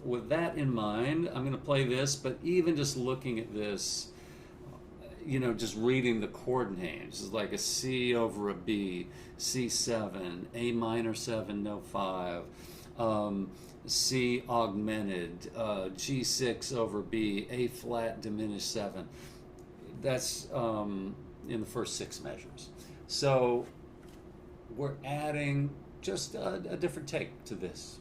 with that in mind, I'm going to play this, but even just looking at this, you know, just reading the chord names is like a C over a B, C7, A minor 7, no 5, C augmented, G6 over B, A flat diminished 7. That's in the first 6 measures. So we're adding just a different take to this.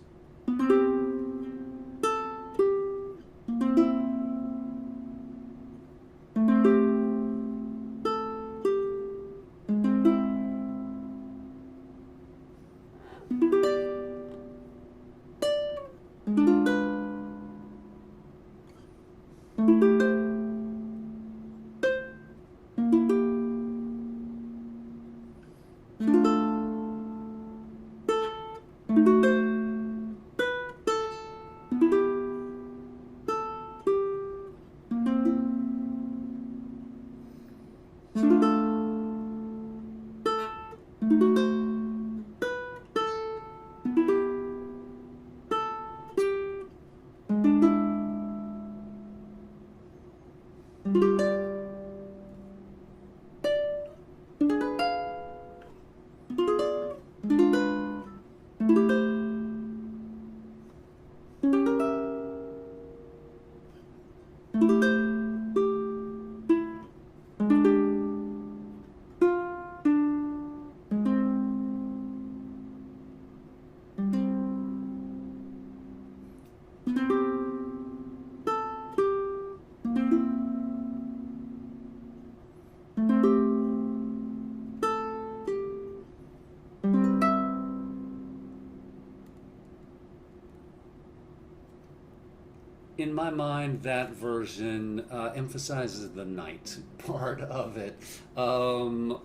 In my mind, that version emphasizes the night part of it, and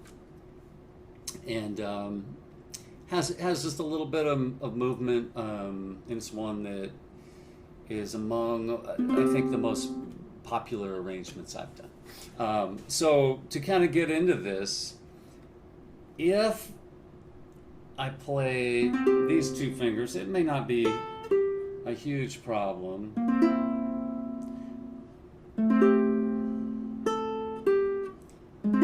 has just a little bit of movement. And it's one that is among, I think, the most popular arrangements I've done. So to kind of get into this, if I play these two fingers, it may not be a huge problem.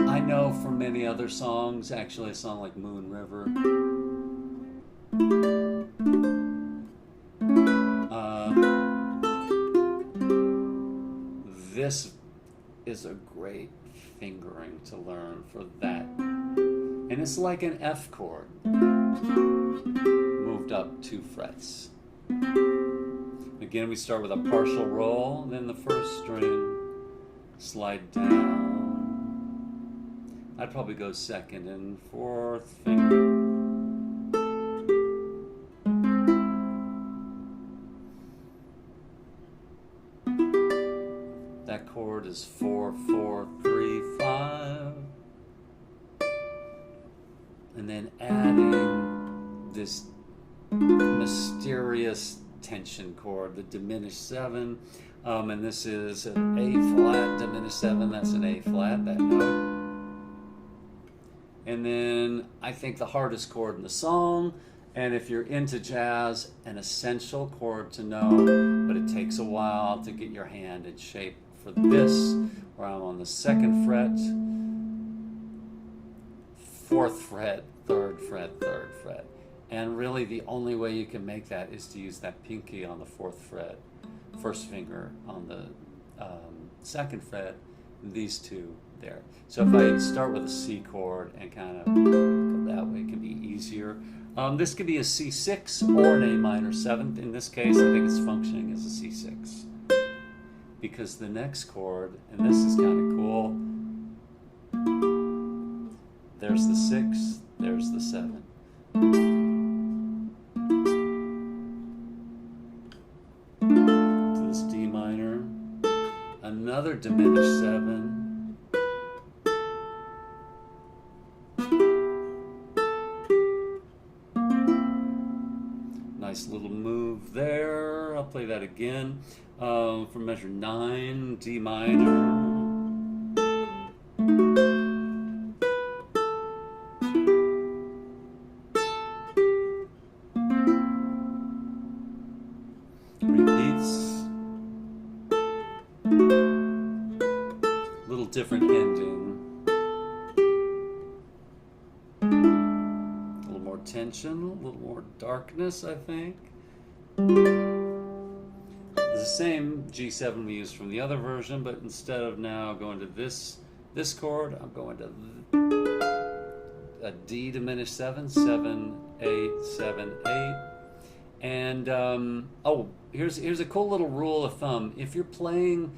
I know from many other songs, actually a song like Moon River, this is a great fingering to learn for that. And it's like an F chord moved up 2 frets. Again, we start with a partial roll, then the first string, slide down. I'd probably go second and fourth finger. That chord is 4, 4, 3, 5. And then adding this mysterious tension chord, the diminished 7, and this is an A flat diminished 7. That's an A flat, that note. And then I think the hardest chord in the song, and if you're into jazz, an essential chord to know, but it takes a while to get your hand in shape for this, where I'm on the 2nd fret, 4th fret, 3rd fret, 3rd fret. And really the only way you can make that is to use that pinky on the 4th fret, 1st finger on the 2nd fret, these two there. So if I start with a C chord and kind of go that way, it can be easier. This could be a C6 or an A minor 7th. In this case, I think it's functioning as a C6. Because the next chord, and this is kind of cool, there's the 6, there's the 7. To this D minor, another diminished 7. Nice little move there. I'll play that again. From measure 9, D minor. Repeats. Little different ending. A little more tension, a little more darkness, I think. The same G7 we used from the other version, but instead of now going to this chord, I'm going to a D diminished 7, 7, 8, 7, 8. And oh, here's a cool little rule of thumb. If you're playing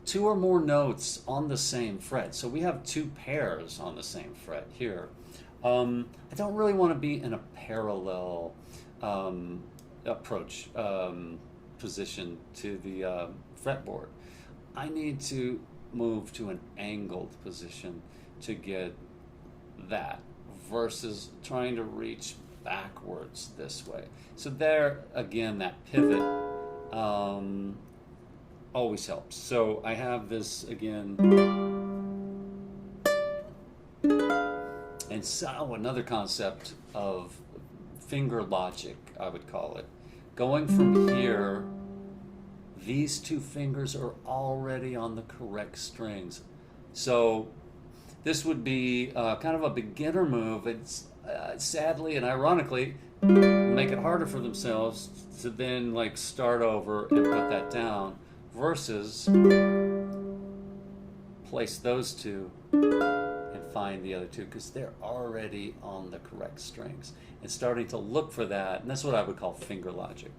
2 or more notes on the same fret, so we have 2 pairs on the same fret here. I don't really want to be in a parallel approach position to the fretboard. I need to move to an angled position to get that versus trying to reach backwards this way. So there, again, that pivot always helps. So I have this again. And so another concept of finger logic, I would call it. Going from here, these 2 fingers are already on the correct strings. So this would be kind of a beginner move. It's sadly and ironically make it harder for themselves to then like start over and put that down versus place those 2 and find the other 2 because they're already on the correct strings and starting to look for that, and that's what I would call finger logic.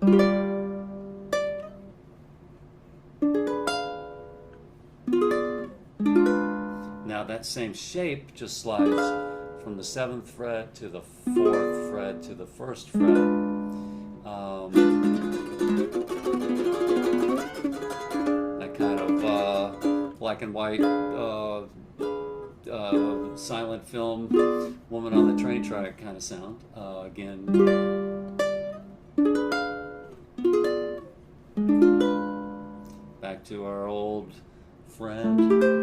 that same shape just slides from the 7th fret to the 4th fret to the 1st fret. That kind of black and white silent film, woman on the train track kind of sound. Again. Back to our old friend.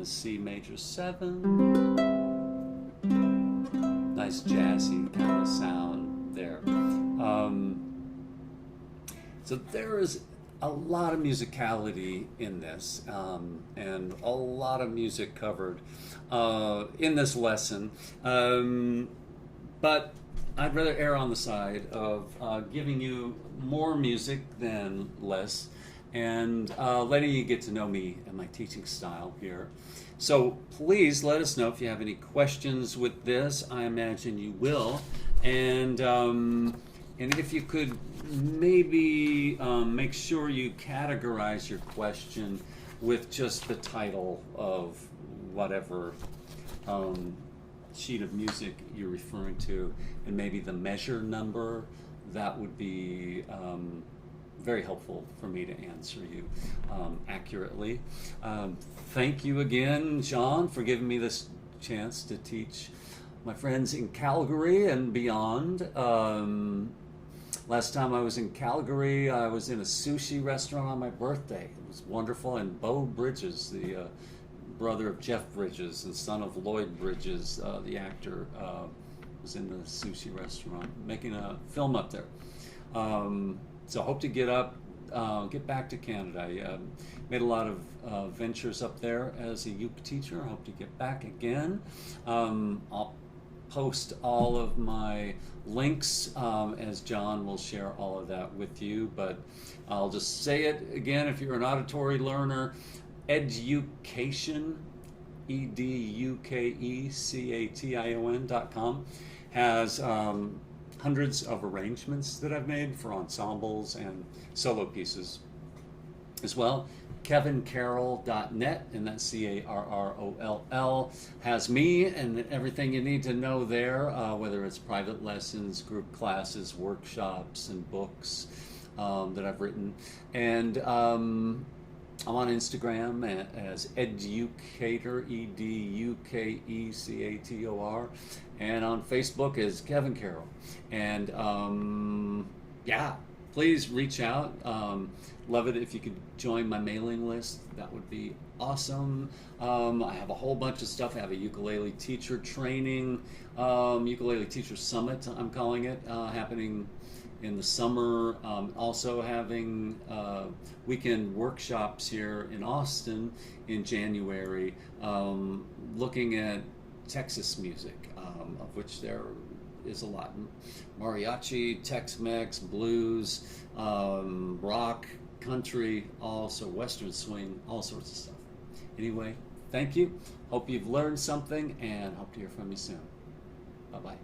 C major 7. Nice jazzy kind of sound there. So there is a lot of musicality in this, and a lot of music covered in this lesson. But I'd rather err on the side of giving you more music than less, and letting you get to know me and my teaching style here. So please let us know if you have any questions with this. I imagine you will. And if you could maybe make sure you categorize your question with just the title of whatever sheet of music you're referring to, and maybe the measure number, that would be very helpful for me to answer you accurately. Thank you again, John, for giving me this chance to teach my friends in Calgary and beyond. Last time I was in Calgary, I was in a sushi restaurant on my birthday. It was wonderful, and Beau Bridges, the brother of Jeff Bridges and son of Lloyd Bridges, the actor, was in the sushi restaurant making a film up there. So I hope to get back to Canada. I made a lot of ventures up there as a uke teacher. I hope to get back again. I'll post all of my links as John will share all of that with you, but I'll just say it again. If you're an auditory learner, education, education.com has hundreds of arrangements that I've made for ensembles and solo pieces as well. KevinCarroll.net, and that's CARROLL, has me and everything you need to know there, whether it's private lessons, group classes, workshops, and books that I've written. And I'm on Instagram as Educator, EDUKECATOR, and on Facebook as Kevin Carroll. And yeah, please reach out. Love it if you could join my mailing list. That would be awesome. I have a whole bunch of stuff. I have a ukulele teacher training, ukulele teacher summit, I'm calling it, happening in the summer. Also having weekend workshops here in Austin in January, looking at Texas music, of which there is a lot. Mariachi, Tex-Mex, blues, rock, country, also Western swing, all sorts of stuff. Anyway, thank you. Hope you've learned something, and hope to hear from you soon. Bye-bye.